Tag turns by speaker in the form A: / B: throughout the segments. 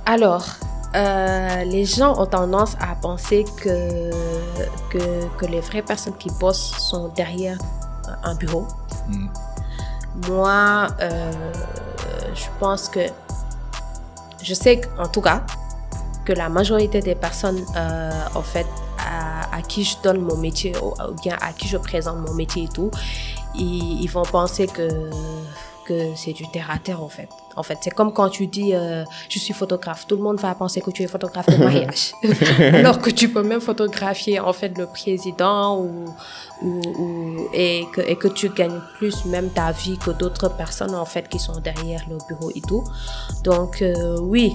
A: Alors, les gens ont tendance à penser que les vraies personnes qui bossent sont derrière un bureau. Moi, je pense que, je sais en tout cas que la majorité des personnes, en fait, à qui je donne mon métier ou bien à qui je présente mon métier et tout, ils vont penser que c'est du terre à terre en fait. En fait, c'est comme quand tu dis je suis photographe, tout le monde va penser que tu es photographe de mariage. Alors que tu peux même photographier en fait le président et que tu gagnes plus même ta vie que d'autres personnes en fait qui sont derrière le bureau et tout. Donc oui,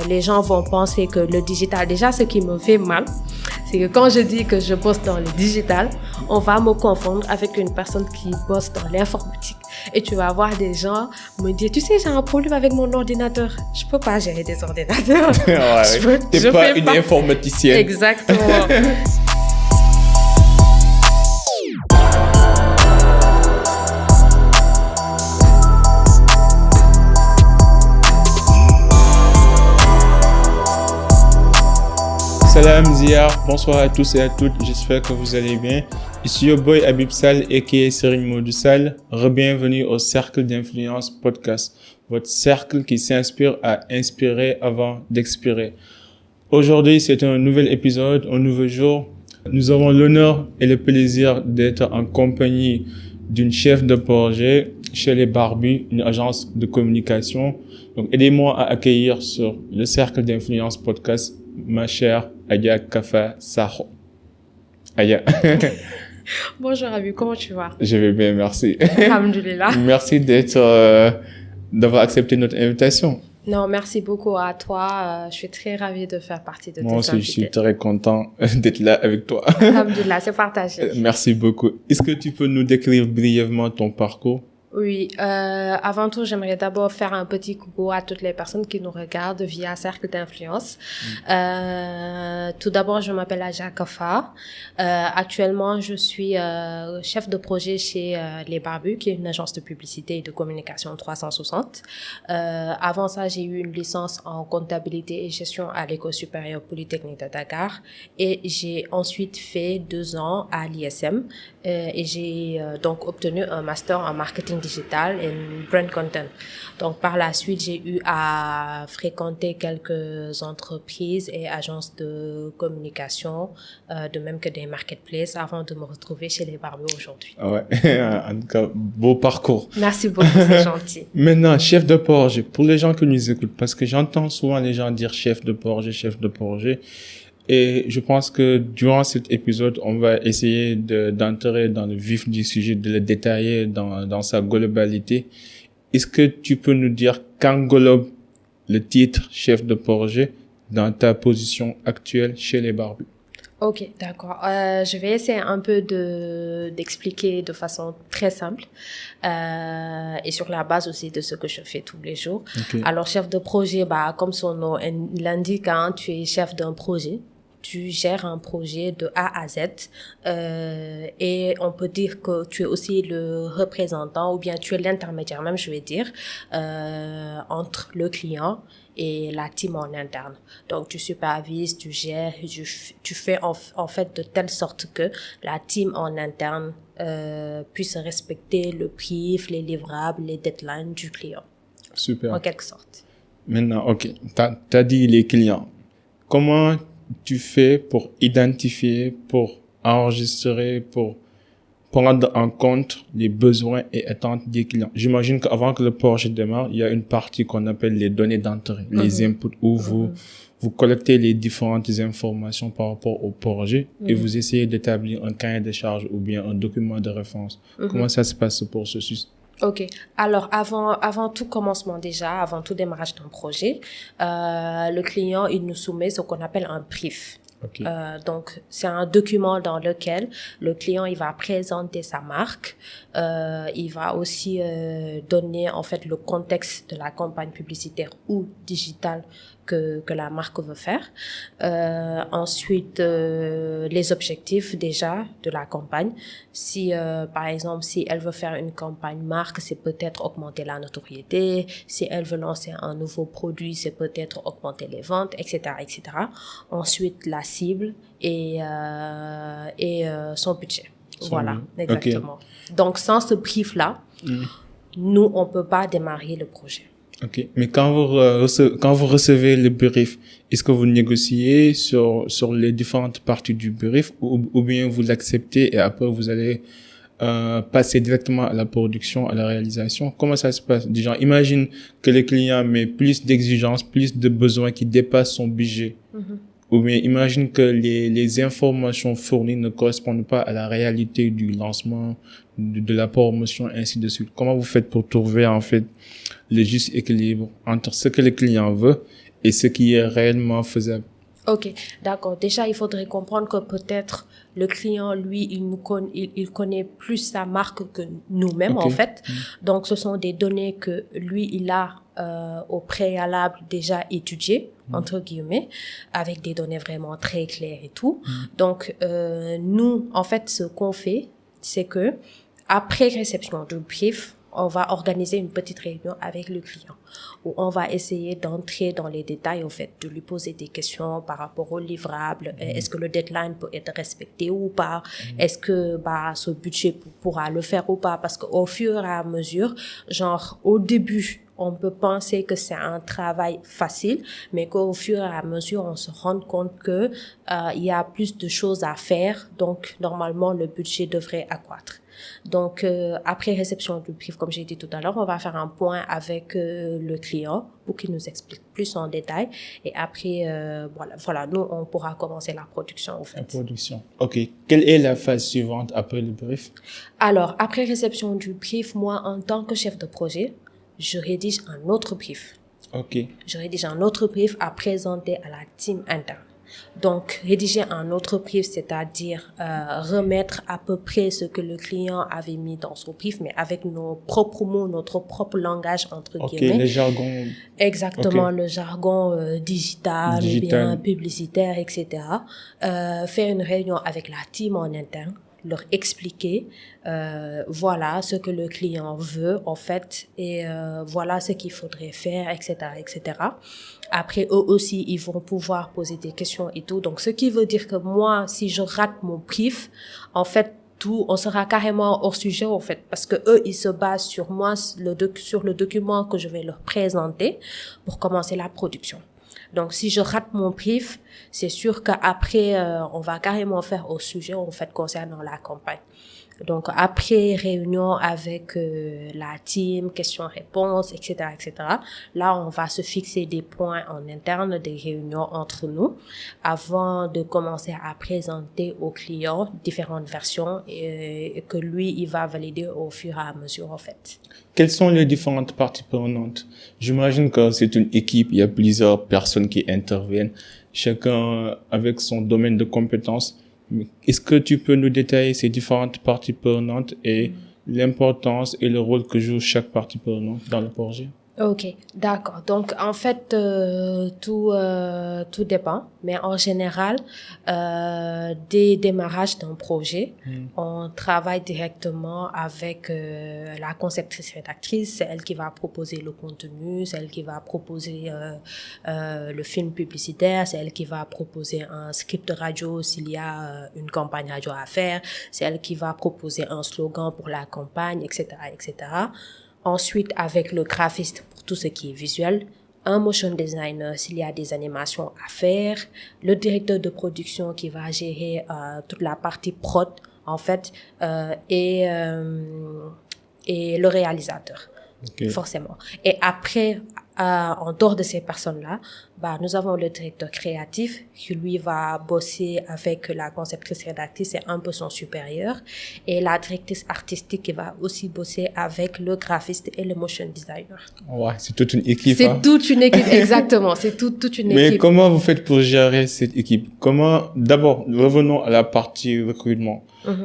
A: les gens vont penser que le digital, déjà ce qui me fait mal, c'est que quand je dis que je bosse dans le digital, on va me confondre avec une personne qui bosse dans l'informatique. Et tu vas voir des gens me dire, tu sais, j'ai un problème avec mon ordinateur. Je peux pas gérer des ordinateurs.
B: Ouais, t'es pas une informaticienne.
A: Exactement.
B: Salam Zia, bonsoir à tous et à toutes, j'espère que vous allez bien. Ici your boy Habib Sall aka Serigne Modou Sall. Re-bienvenue au Cercle d'Influence Podcast, votre cercle qui s'inspire à inspirer avant d'expirer. Aujourd'hui, c'est un nouvel épisode, un nouveau jour. Nous avons l'honneur et le plaisir d'être en compagnie d'une chef de projet chez les Barbus, une agence de communication. Donc, aidez-moi à accueillir sur le Cercle d'Influence Podcast ma chère Aya Kafa Sakho. Aya.
A: Bonjour Habib, comment tu vas?
B: Je vais bien, merci.
A: Alhamdulillah.
B: Merci d'avoir accepté notre invitation.
A: Non, merci beaucoup à toi. Je suis très ravie de faire partie de tes invités.
B: Moi aussi, je suis très content d'être là avec toi.
A: Alhamdulillah, c'est partagé.
B: Merci beaucoup. Est-ce que tu peux nous décrire brièvement ton parcours?
A: Oui, avant tout, j'aimerais d'abord faire un petit coucou à toutes les personnes qui nous regardent via Cercle d'Influence. Tout d'abord, je m'appelle Aya Kafa. Actuellement, je suis chef de projet chez Les Barbus, qui est une agence de publicité et de communication 360. Avant ça, j'ai eu une licence en comptabilité et gestion à l'École supérieure polytechnique de Dakar. Et j'ai ensuite fait 2 ans à l'ISM. Et j'ai donc obtenu un master en marketing digital et brand content. Donc par la suite, j'ai eu à fréquenter quelques entreprises et agences de communication, de même que des marketplaces, avant de me retrouver chez les Barbus aujourd'hui.
B: Ouais, en tout cas, beau parcours.
A: Merci beaucoup, c'est gentil.
B: Maintenant, chef de projet, pour les gens qui nous écoutent, parce que j'entends souvent les gens dire chef de projet. Et je pense que durant cet épisode, on va essayer d'entrer dans le vif du sujet, de le détailler dans sa globalité. Est-ce que tu peux nous dire qu'englobe le titre chef de projet dans ta position actuelle chez les Barbus?
A: Ok, d'accord. Je vais essayer un peu d'expliquer de façon très simple et sur la base aussi de ce que je fais tous les jours.
B: Okay.
A: Alors, chef de projet, comme son nom l'indique, tu es chef d'un projet. Tu gères un projet de A à Z et on peut dire que tu es aussi le représentant ou bien tu es l'intermédiaire même, je vais dire, entre le client et la team en interne. Donc, tu supervises, tu gères, tu fais en fait de telle sorte que la team en interne puisse respecter le brief, les livrables, les deadlines du client.
B: Super.
A: En quelque sorte.
B: Maintenant, ok, t'as dit les clients. Comment tu fais pour identifier, pour enregistrer, pour prendre en compte les besoins et attentes des clients? J'imagine qu'avant que le projet démarre, il y a une partie qu'on appelle les données d'entrée, les inputs, où vous collectez les différentes informations par rapport au projet et vous essayez d'établir un cahier de charge ou bien un document de référence. Comment ça se passe ce processus?
A: Ok. Alors, avant tout commencement avant tout démarrage d'un projet, le client, il nous soumet ce qu'on appelle un brief.
B: Ok.
A: Donc, c'est un document dans lequel le client, il va présenter sa marque. Il va aussi donner, en fait, le contexte de la campagne publicitaire ou digitale que la marque veut faire. Ensuite, les objectifs déjà de la campagne. Si, par exemple, si elle veut faire une campagne marque, c'est peut-être augmenter la notoriété. Si elle veut lancer un nouveau produit, c'est peut-être augmenter les ventes, etc., etc. Ensuite, la cible et son budget. Voilà, exactement. Okay. Donc, sans ce brief-là, nous, on peut pas démarrer le projet.
B: Ok, mais quand vous recevez le brief, est-ce que vous négociez sur les différentes parties du brief ou bien vous l'acceptez et après vous allez passer directement à la production, à la réalisation? Comment ça se passe? Déjà, imagine que le client met plus d'exigences, plus de besoins qui dépassent son budget. Ou bien imagine que les informations fournies ne correspondent pas à la réalité du lancement, de la promotion, ainsi de suite. Comment vous faites pour trouver en fait le juste équilibre entre ce que le client veut et ce qui est réellement faisable?
A: Ok, d'accord. Déjà, il faudrait comprendre que peut-être le client, lui, il connaît plus sa marque que nous-mêmes, en fait. Donc, ce sont des données que lui, il a au préalable déjà étudiées, entre guillemets, avec des données vraiment très claires et tout. Donc, nous, en fait, ce qu'on fait, c'est que après réception du brief, on va organiser une petite réunion avec le client où on va essayer d'entrer dans les détails, en fait, de lui poser des questions par rapport au livrable. Est-ce que le deadline peut être respecté ou pas? Est-ce que, ce budget pourra le faire ou pas? Parce qu'au fur et à mesure, genre, au début, on peut penser que c'est un travail facile, mais qu'au fur et à mesure, on se rend compte que, il y a plus de choses à faire. Donc, normalement, le budget devrait accroître. Donc, après réception du brief, comme j'ai dit tout à l'heure, on va faire un point avec le client pour qu'il nous explique plus en détail. Et après, voilà, nous, on pourra commencer la production, en fait.
B: La production. OK. Quelle est la phase suivante après le brief?
A: Alors, après réception du brief, moi, en tant que chef de projet, je rédige un autre brief.
B: OK.
A: Je rédige un autre brief à présenter à la team interne. Donc, rédiger un autre brief, c'est-à-dire remettre à peu près ce que le client avait mis dans son brief, mais avec nos propres mots, notre propre langage, entre guillemets.
B: OK, le jargon.
A: Exactement, le jargon digital, ou bien publicitaire, etc. Faire une réunion avec la team en interne, leur expliquer voilà ce que le client veut en fait et voilà ce qu'il faudrait faire, etc., etc. Après, eux aussi, ils vont pouvoir poser des questions et tout. Donc, ce qui veut dire que moi, si je rate mon brief, en fait, on sera carrément hors sujet, en fait, parce que eux, ils se basent sur moi, sur le document que je vais leur présenter pour commencer la production. Donc, si je rate mon brief, c'est sûr qu'après, on va carrément faire au sujet, en fait, concernant la campagne. Donc, après réunion avec la team, questions-réponses, etc., etc., là, on va se fixer des points en interne, des réunions entre nous, avant de commencer à présenter au client différentes versions et que lui, il va valider au fur et à mesure, en fait.
B: Quelles sont les différentes parties prenantes? J'imagine que c'est une équipe, il y a plusieurs personnes qui interviennent, chacun avec son domaine de compétences. Est-ce que tu peux nous détailler ces différentes parties prenantes et l'importance et le rôle que joue chaque partie prenante dans le projet?
A: Ok, d'accord. Donc, en fait, tout dépend. Mais en général, dès démarrage d'un projet, on travaille directement avec la conceptrice rédactrice. C'est elle qui va proposer le contenu, c'est elle qui va proposer le film publicitaire, c'est elle qui va proposer un script de radio s'il y a une campagne radio à faire, c'est elle qui va proposer un slogan pour la campagne, etc., etc. Ensuite, avec le graphiste pour tout ce qui est visuel, un motion designer s'il y a des animations à faire, le directeur de production qui va gérer toute la partie prod, en fait, et le réalisateur, forcément. Et après En dehors de ces personnes-là, nous avons le directeur créatif qui lui va bosser avec la conceptrice rédactrice, c'est un peu son supérieur, et la directrice artistique qui va aussi bosser avec le graphiste et le motion designer.
B: Ouais, c'est toute une équipe.
A: C'est toute une équipe, exactement. C'est toute une équipe.
B: Mais comment vous faites pour gérer cette équipe? D'abord, revenons à la partie recrutement.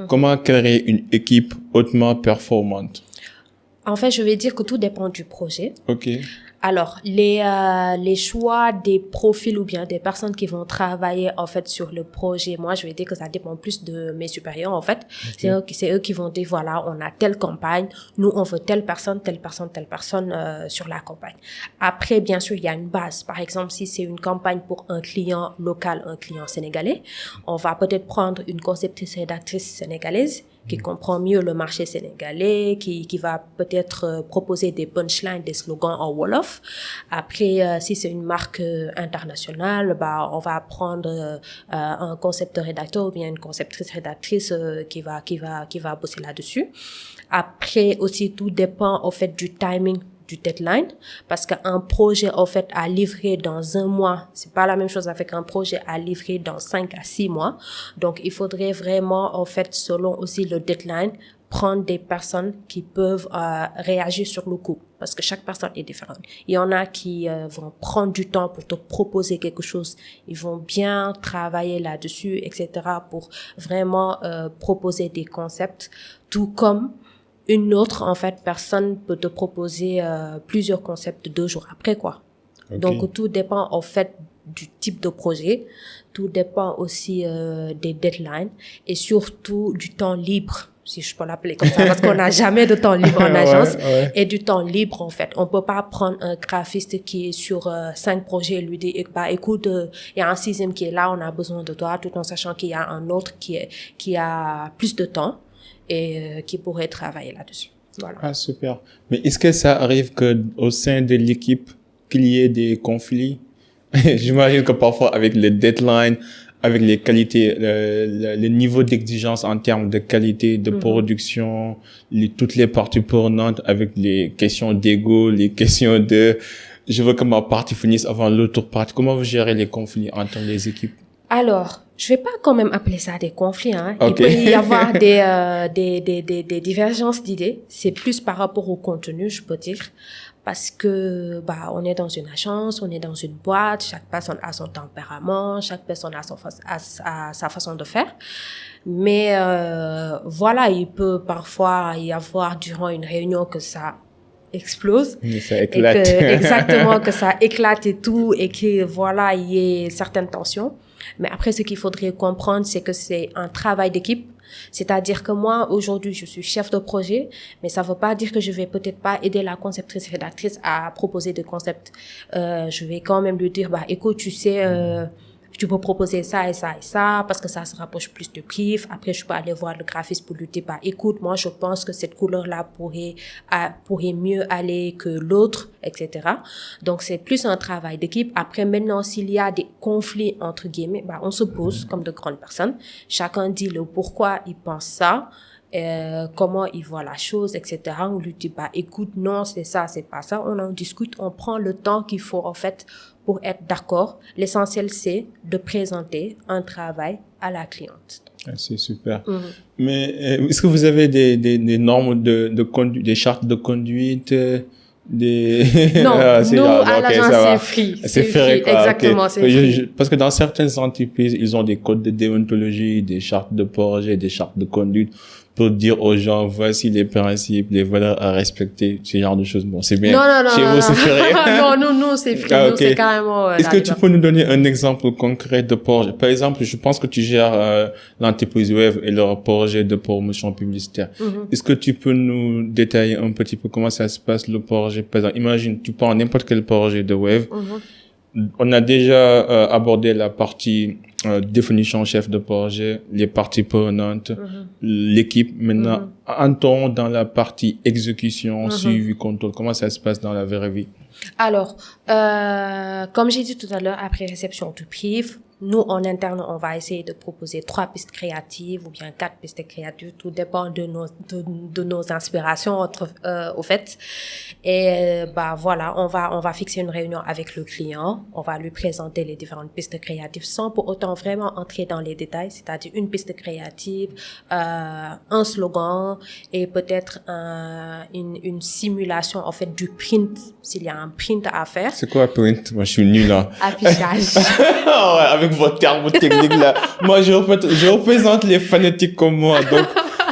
B: Comment créer une équipe hautement performante?
A: En fait, je vais dire que tout dépend du projet.
B: Ok.
A: Alors, les choix des profils ou bien des personnes qui vont travailler, en fait, sur le projet, moi, je vais dire que ça dépend plus de mes supérieurs, en fait. Okay. C'est eux qui vont dire, voilà, on a telle campagne, nous, on veut telle personne, sur la campagne. Après, bien sûr, il y a une base. Par exemple, si c'est une campagne pour un client local, un client sénégalais, on va peut-être prendre une conceptrice rédactrice sénégalaise qui comprend mieux le marché sénégalais, qui va peut-être proposer des punchlines, des slogans en Wolof. Après, si c'est une marque internationale, on va prendre un concepteur rédacteur ou bien une conceptrice rédactrice qui va bosser là-dessus. Après aussi, tout dépend au fait du timing du deadline, parce qu'un projet en fait à livrer dans 1 mois, c'est pas la même chose avec un projet à livrer dans 5 à 6 mois. Donc il faudrait vraiment en fait, selon aussi le deadline, prendre des personnes qui peuvent réagir sur le coup, parce que chaque personne est différente. Il y en a qui vont prendre du temps pour te proposer quelque chose, ils vont bien travailler là-dessus, etc., pour vraiment proposer des concepts, tout comme une autre, en fait, personne peut te proposer plusieurs concepts 2 jours après, quoi. Okay. Donc, tout dépend, en fait, du type de projet. Tout dépend aussi des deadlines et surtout du temps libre, si je peux l'appeler comme ça, parce qu'on n'a jamais de temps libre en agence. Et du temps libre, en fait. On peut pas prendre un graphiste qui est sur 5 projets et lui dire, écoute, il y a un 6e qui est là, on a besoin de toi, tout en sachant qu'il y a un autre qui a plus de temps et qui pourrait travailler là-dessus. Voilà.
B: Ah, super. Mais est-ce que ça arrive que au sein de l'équipe, qu'il y ait des conflits? J'imagine que parfois avec les deadlines, avec les qualités, le niveau d'exigence en termes de qualité de production, toutes les parties prenantes avec les questions d'ego, les questions de je veux que ma partie finisse avant l'autre partie. Comment vous gérez les conflits entre les équipes?
A: Alors, je vais pas quand même appeler ça des conflits, hein.
B: Okay.
A: Il peut y avoir des divergences d'idées. C'est plus par rapport au contenu, je peux dire. Parce que, on est dans une agence, on est dans une boîte, chaque personne a son tempérament, chaque personne a sa façon de faire. Mais, voilà, il peut parfois y avoir durant une réunion que ça explose.
B: Mais ça éclate.
A: Et exactement, que ça éclate et tout, et que voilà, il y ait certaines tensions. Mais après, ce qu'il faudrait comprendre, c'est que c'est un travail d'équipe. C'est-à-dire que moi, aujourd'hui, je suis chef de projet, mais ça veut pas dire que je vais peut-être pas aider la conceptrice rédactrice à proposer des concepts. Je vais quand même lui dire, écoute, tu sais, tu peux proposer ça et ça et ça, parce que ça se rapproche plus du brief. Après, je peux aller voir le graphiste pour lui dire, écoute, moi, je pense que cette couleur-là pourrait mieux aller que l'autre, etc. Donc, c'est plus un travail d'équipe. Après, maintenant, s'il y a des conflits, entre guillemets, on se pose comme de grandes personnes. Chacun dit le pourquoi il pense ça. Comment il voit la chose, etc. On lui dit, écoute, non, c'est ça, c'est pas ça. On en discute, on prend le temps qu'il faut, en fait, pour être d'accord. L'essentiel, c'est de présenter un travail à la cliente.
B: C'est super. Mais est-ce que vous avez des normes de conduite, des chartes de conduite,
A: Non, nous, à l'agence, c'est free.
B: C'est free,
A: exactement, c'est free.
B: Parce que dans certaines entreprises, ils ont des codes de déontologie, des chartes de projet, des chartes de conduite pour dire aux gens, voici les principes, les valeurs à respecter, ce genre de choses. Bon, c'est bien.
A: Non,
B: chez vous, c'est free.
A: non, c'est free. Nous, c'est carrément,
B: est-ce que tu peux nous donner un exemple concret de projet? Par exemple, je pense que tu gères l'entreprise web et leur projet de promotion publicitaire. Est-ce que tu peux nous détailler un petit peu comment ça se passe, le projet? Par exemple, imagine, tu prends n'importe quel projet de web. On a déjà abordé la partie définition chef de projet, les parties prenantes, l'équipe. Maintenant, entrons dans la partie exécution, suivi, contrôle. Comment ça se passe dans la vraie vie?
A: Alors, comme j'ai dit tout à l'heure, après réception du brief, nous, en interne, on va essayer de proposer 3 pistes créatives ou bien 4 pistes créatives. Tout dépend de nos inspirations, au fait. Et, voilà, on va fixer une réunion avec le client. On va lui présenter les différentes pistes créatives sans pour autant vraiment entrer dans les détails. C'est-à-dire une piste créative, un slogan et peut-être une simulation, en fait, du print, s'il y a un print à faire.
B: C'est quoi print? Moi, je suis nul, là.
A: Affichage.
B: Ouais, avec vos termes techniques, là. Moi, je représente les fanatiques comme moi, donc,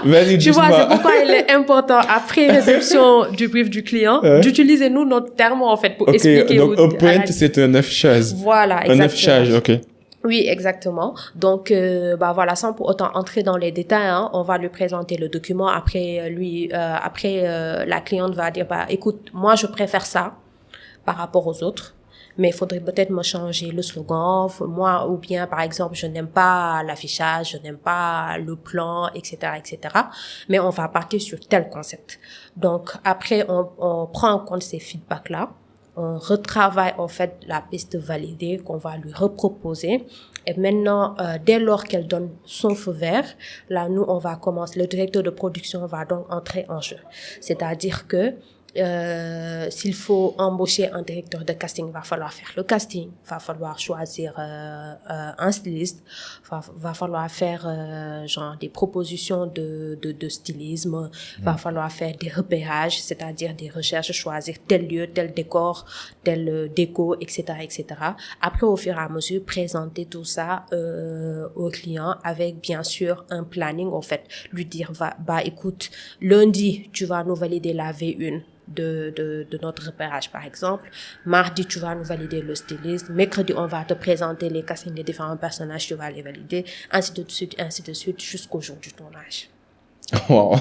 B: vas-y,
A: tu vois, c'est pourquoi il est important, après réception du brief du client, d'utiliser, nous, notre terme, en fait, pour expliquer.
B: Donc, un print, c'est un affichage.
A: Voilà, exactement.
B: Un affichage, ok.
A: Oui, exactement. Donc, voilà, sans pour autant entrer dans les détails, hein, on va lui présenter le document. Après, la cliente va dire, écoute, moi, je préfère ça par rapport aux autres. Mais il faudrait peut-être me changer le slogan, moi, ou bien, par exemple, je n'aime pas l'affichage, je n'aime pas le plan, etc., etc. Mais on va partir sur tel concept. Donc, après, on prend en compte ces feedbacks-là. On retravaille, en fait, la piste validée qu'on va lui reproposer. Et maintenant, dès lors qu'elle donne son feu vert, là, nous, on va commencer, le directeur de production va donc entrer en jeu. C'est-à-dire que, s'il faut embaucher un directeur de casting, va falloir faire le casting, va falloir choisir un styliste, va falloir faire genre des propositions de stylisme, va falloir faire des repérages, c'est-à-dire des recherches, choisir tel lieu, tel décor, tel déco, etc., etc. Après, au fur et à mesure, présenter tout ça au client avec bien sûr un planning, en fait, lui dire écoute, lundi tu vas nous valider la V1 de notre repérage, par exemple. Mardi, tu vas nous valider le styliste. Mercredi, on va te présenter les castings des différents personnages, tu vas les valider, ainsi de suite, jusqu'au jour du tournage.
B: Wow.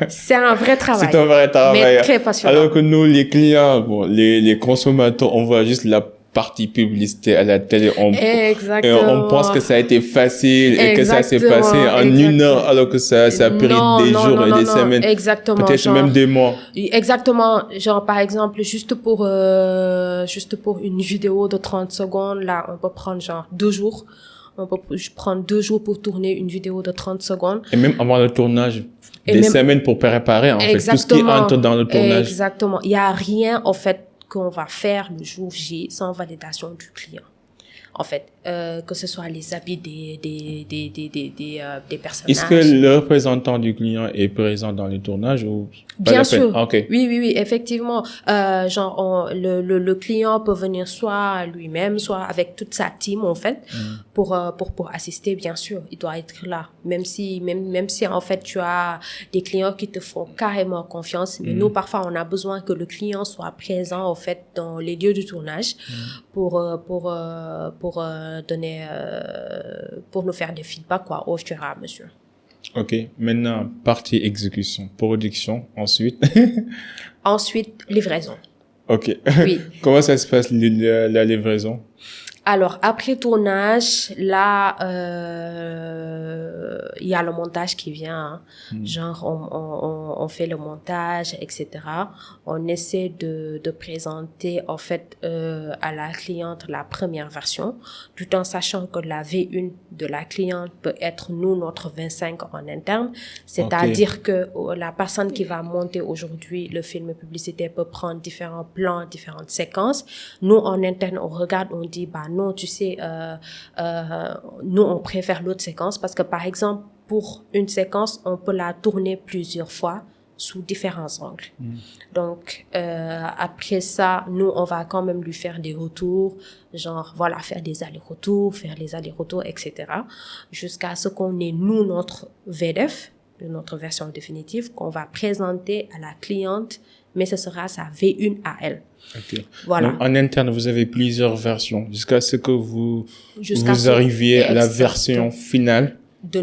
A: C'est un vrai travail.
B: C'est un vrai travail.
A: Mais très passionnant.
B: Alors que nous, les clients, les consommateurs, on voit juste la partie publicité à la télé. Et on pense que ça a été facile et que ça s'est passé en une heure, alors que ça a pris des jours et des semaines.
A: Exactement.
B: Peut-être même des mois.
A: Exactement. Genre, par exemple, juste pour une vidéo de 30 secondes, là, on peut prendre genre 2 jours. On peut prendre 2 jours pour tourner une vidéo de 30 secondes.
B: Et même avant le tournage, semaines pour préparer, en fait, tout ce qui entre dans le tournage.
A: Exactement. Il y a rien, en fait, qu'on va faire le jour J sans validation du client. En fait, que ce soit les habits des personnages.
B: Est-ce que le représentant du client est présent dans le tournage ou pas?
A: Bien sûr.
B: Okay.
A: Oui, effectivement. Le client peut venir soit lui-même, soit avec toute sa team, en fait, pour assister, bien sûr. Il doit être là. Même si, en fait, tu as des clients qui te font carrément confiance. Mais nous, parfois, on a besoin que le client soit présent, en fait, dans les lieux du tournage pour nous faire des feedbacks, quoi, au fur et à mesure.
B: Ok. Maintenant, partie exécution, production, ensuite.
A: Ensuite, livraison.
B: Ok.
A: Oui.
B: Comment ça se passe, la livraison?
A: Alors, après tournage, là, il y a le montage qui vient. Hein. Genre, on fait le montage, etc. On essaie de présenter, en fait, à la cliente la première version, tout en sachant que la V1 de la cliente peut être, nous, notre 25 en interne. C'est-à-dire que la personne qui va monter aujourd'hui le film publicitaire peut prendre différents plans, différentes séquences. Nous, en interne, on regarde, on dit, non, tu sais, nous, on préfère l'autre séquence parce que, par exemple, pour une séquence, on peut la tourner plusieurs fois sous différents angles. Donc, après ça, nous, on va quand même lui faire des retours, genre, voilà, faire les allers-retours, etc., jusqu'à ce qu'on ait, nous, notre VDF, notre version définitive, qu'on va présenter à la cliente, mais ce sera sa V1 à elle.
B: Okay.
A: Voilà.
B: Donc, en interne, vous avez plusieurs versions jusqu'à ce que vous arriviez à la version finale
A: de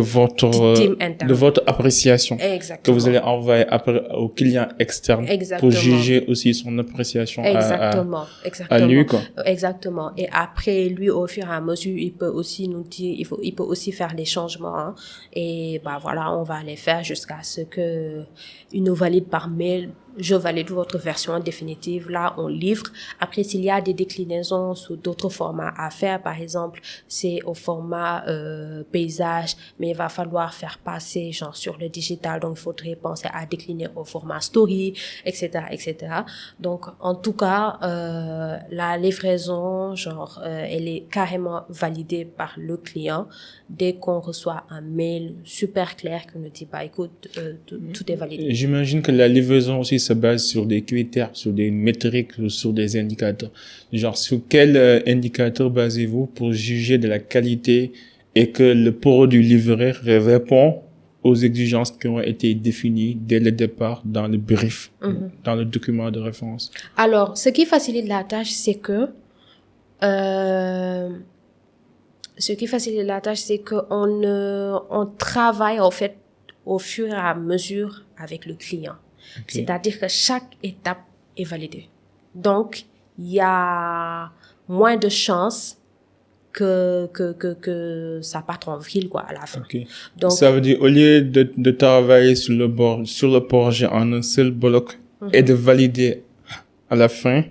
B: votre appréciation.
A: Exactement.
B: Que vous allez envoyer après au client externe.
A: Exactement.
B: Pour juger aussi son appréciation
A: Exactement.
B: à lui, quoi.
A: Exactement. Et après, lui, au fur et à mesure, il peut aussi nous dire, il peut aussi faire des changements, hein. Et voilà, on va les faire jusqu'à ce que il nous valide par mail je valide votre version définitive. Là, on livre. Après, s'il y a des déclinaisons sous d'autres formats à faire, par exemple, c'est au format paysage, mais il va falloir faire passer genre sur le digital. Donc, il faudrait penser à décliner au format story, etc., etc. Donc, en tout cas, la livraison, genre, elle est carrément validée par le client dès qu'on reçoit un mail super clair qui nous dit, bah, écoute, tout est validé.
B: J'imagine que la livraison aussi se base sur des critères, sur des métriques, sur des indicateurs. Genre, sur quel indicateur basez-vous pour juger de la qualité et que le produit livré répond aux exigences qui ont été définies dès le départ dans le brief, dans le document de référence?
A: Alors, ce qui facilite la tâche, c'est que on travaille en fait au fur et à mesure avec le client. Okay. C'est-à-dire que chaque étape est validée. Donc, il y a moins de chances que ça parte en vrille, quoi, à la fin.
B: Okay.
A: Donc,
B: ça veut dire, au lieu de travailler sur le projet en un seul bloc et de valider à la fin,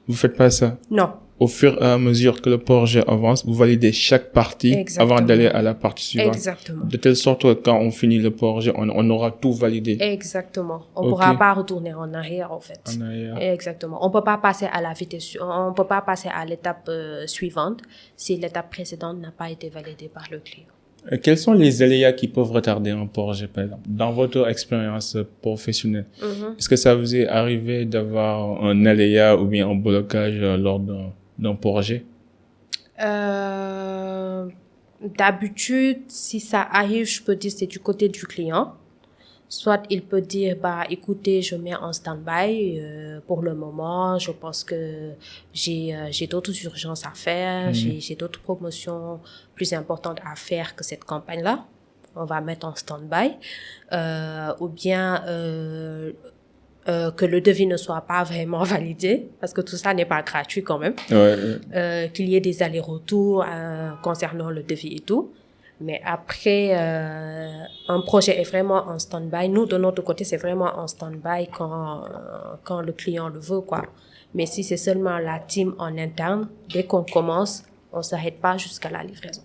B: vous faites pas ça?
A: Non.
B: Au fur et à mesure que le projet avance, vous validez chaque partie avant d'aller à la partie suivante.
A: Exactement.
B: De telle sorte que quand on finit le projet, on aura tout validé.
A: Exactement. On pourra pas retourner en arrière, en fait.
B: En arrière.
A: Exactement. On peut pas passer à la vitesse, on peut pas passer à l'étape suivante si l'étape précédente n'a pas été validée par le client.
B: Quels sont les aléas qui peuvent retarder un projet, par exemple, dans votre expérience professionnelle? Est-ce que ça vous est arrivé d'avoir un aléa ou bien un blocage lors d'un projet?
A: D'habitude, si ça arrive, je peux dire c'est du côté du client. Soit il peut dire, bah, écoutez, je mets en stand-by pour le moment. Je pense que j'ai d'autres urgences à faire. J'ai d'autres promotions plus importantes à faire que cette campagne-là. On va mettre en stand-by. Ou bien que le devis ne soit pas vraiment validé, parce que tout ça n'est pas gratuit quand même. Qu'il y ait des allers-retours concernant le devis et tout. Mais après, un projet est vraiment en stand-by. Nous, de notre côté, c'est vraiment en stand-by quand le client le veut, quoi. Mais si c'est seulement la team en interne, dès qu'on commence, on s'arrête pas jusqu'à la livraison.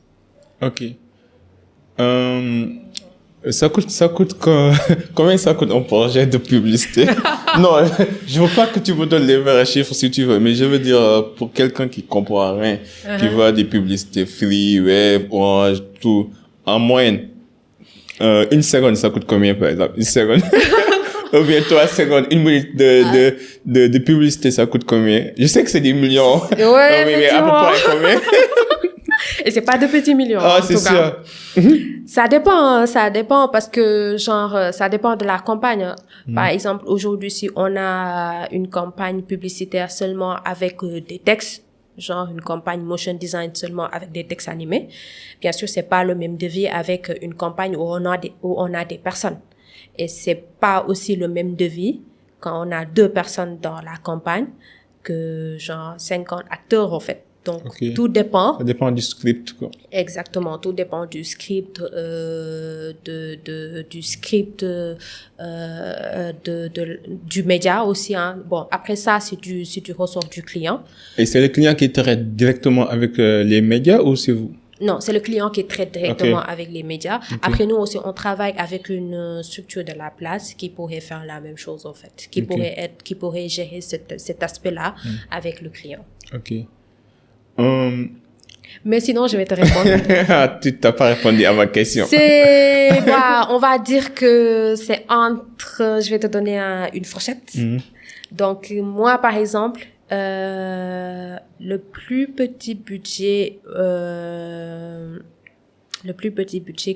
B: Ok. Ça coûte combien ça coûte un projet de publicité? Non, je veux pas que tu me donnes les vrais chiffres si tu veux, mais je veux dire, pour quelqu'un qui comprend rien, qui voit des publicités free, web, orange, tout, en moyenne, une seconde, ça coûte combien, par exemple? Une seconde? Ou bien 3 secondes, une minute de publicité, ça coûte combien? Je sais que c'est des millions.
A: Ouais,
B: mais à peu près combien?
A: Et c'est pas de petits millions.
B: Ah, c'est sûr.
A: Ça dépend parce que, genre, ça dépend de la campagne. Par exemple, aujourd'hui, si on a une campagne publicitaire seulement avec des textes, genre une campagne motion design seulement avec des textes animés, bien sûr, c'est pas le même devis avec une campagne où on a des personnes. Et c'est pas aussi le même devis quand on a 2 personnes dans la campagne que, genre, 50 acteurs, en fait. Donc, tout dépend. Ça
B: dépend du script, quoi.
A: Exactement. Tout dépend du script, du média aussi, hein. Bon, après ça, c'est du ressort du client.
B: Et c'est le client qui traite directement avec les médias ou c'est vous?
A: Non, c'est le client qui traite directement avec les médias. Après, nous aussi, on travaille avec une structure de la place qui pourrait faire la même chose, en fait. Qui pourrait gérer cet aspect-là avec le client.
B: Ok.
A: Mais sinon, je vais te répondre.
B: Tu t'as pas répondu à ma question.
A: On va dire que c'est entre, je vais te donner une fourchette. Donc, moi, par exemple, le plus petit budget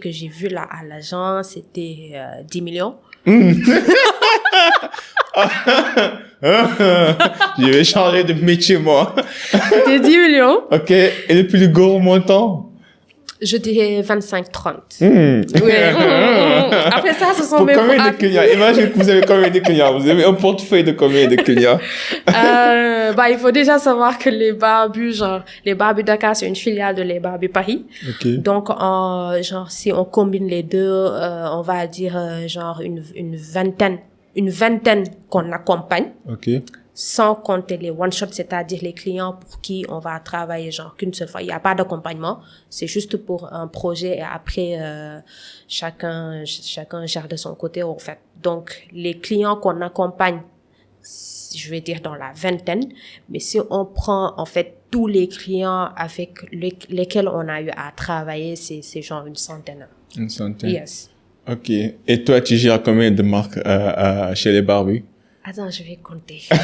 A: que j'ai vu là à l'agence, c'était 10 millions.
B: Je vais changer de métier, moi.
A: C'était 10 millions.
B: Ok. Et le plus gros montant?
A: Je dirais 25-30. Après ça, ce sont mes...
B: Combien de clients? Imagine que vous avez combien de clients? Vous avez un portefeuille de combien de clients?
A: Il faut déjà savoir que les Barbus Dakar, c'est une filiale de les Barbus Paris. Donc, si on combine les deux, on va dire, une une vingtaine qu'on accompagne.
B: Ok.
A: Sans compter les one-shots, c'est-à-dire les clients pour qui on va travailler genre qu'une seule fois. Il n'y a pas d'accompagnement, c'est juste pour un projet et après, chacun gère de son côté, en fait. Donc, les clients qu'on accompagne, je vais dire dans la vingtaine, mais si on prend, en fait, tous les clients avec lesquels on a eu à travailler, c'est genre une centaine.
B: Une centaine.
A: Yes.
B: Ok. Et toi, tu gères combien de marques chez les barbecues?
A: Attends, je vais compter.
B: T'as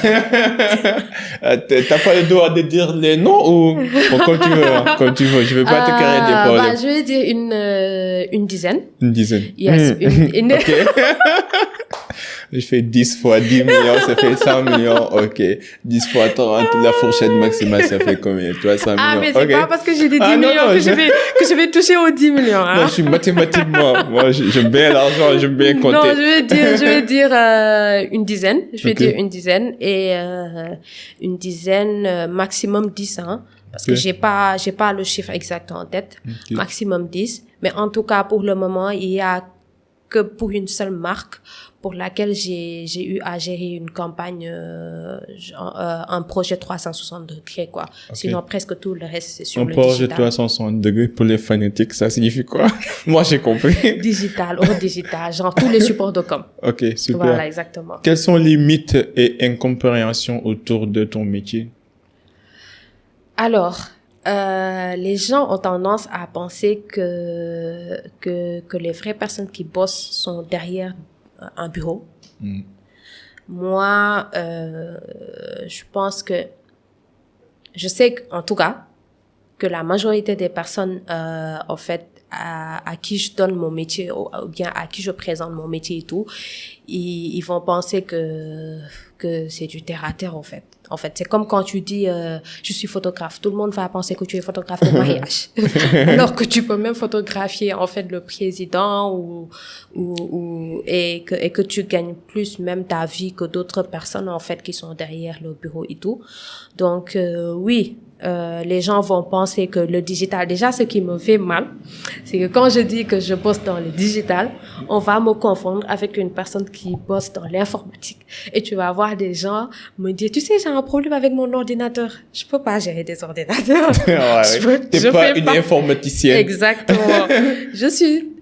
B: pas le droit de dire les noms ou comme tu veux, hein, comme tu veux. Je vais pas te créer des problèmes.
A: Je vais dire une dizaine.
B: Une dizaine.
A: Yes.
B: Ok. Je fais 10 fois 10 millions, ça fait 100 millions. Ok. 10 fois 30, la fourchette maximale, ça fait combien? Toi, 100 millions.
A: Ah, mais c'est pas parce que j'ai dit 10
B: non,
A: millions
B: non,
A: que je vais toucher aux 10 millions, hein.
B: Non, je suis mathématiquement. Moi, j'aime bien l'argent, j'aime bien compter.
A: Non, je vais dire une dizaine. Je vais dire une dizaine et une dizaine maximum 10, hein. Parce que j'ai pas le chiffre exact en tête. Maximum 10. Mais en tout cas, pour le moment, il y a que pour une seule marque pour laquelle j'ai eu à gérer une campagne, un projet 360 degrés, quoi. Sinon, presque tout le reste, c'est sur le digital. Un projet
B: 360 degrés pour les fanatiques, ça signifie quoi? Moi, j'ai compris.
A: Digital, hors digital, genre tous les supports de com.
B: Ok, super.
A: Voilà, exactement.
B: Quels sont les mythes et incompréhensions autour de ton métier?
A: Alors, les gens ont tendance à penser que les vraies personnes qui bossent sont derrière un bureau. Moi, je pense que, je sais en tout cas que la majorité des personnes, en fait, à qui je donne mon métier ou bien à qui je présente mon métier et tout, ils vont penser que c'est du terre à terre, en fait. En fait, c'est comme quand tu dis je suis photographe, tout le monde va penser que tu es photographe de mariage, alors que tu peux même photographier en fait le président et que tu gagnes plus même ta vie que d'autres personnes en fait qui sont derrière le bureau et tout. Donc oui. Les gens vont penser que le digital, déjà ce qui me fait mal, c'est que quand je dis que je bosse dans le digital, on va me confondre avec une personne qui bosse dans l'informatique. Et tu vas voir des gens me dire, tu sais, j'ai un problème avec mon ordinateur. Je peux pas gérer des ordinateurs.
B: T'es pas une informaticienne.
A: Exactement.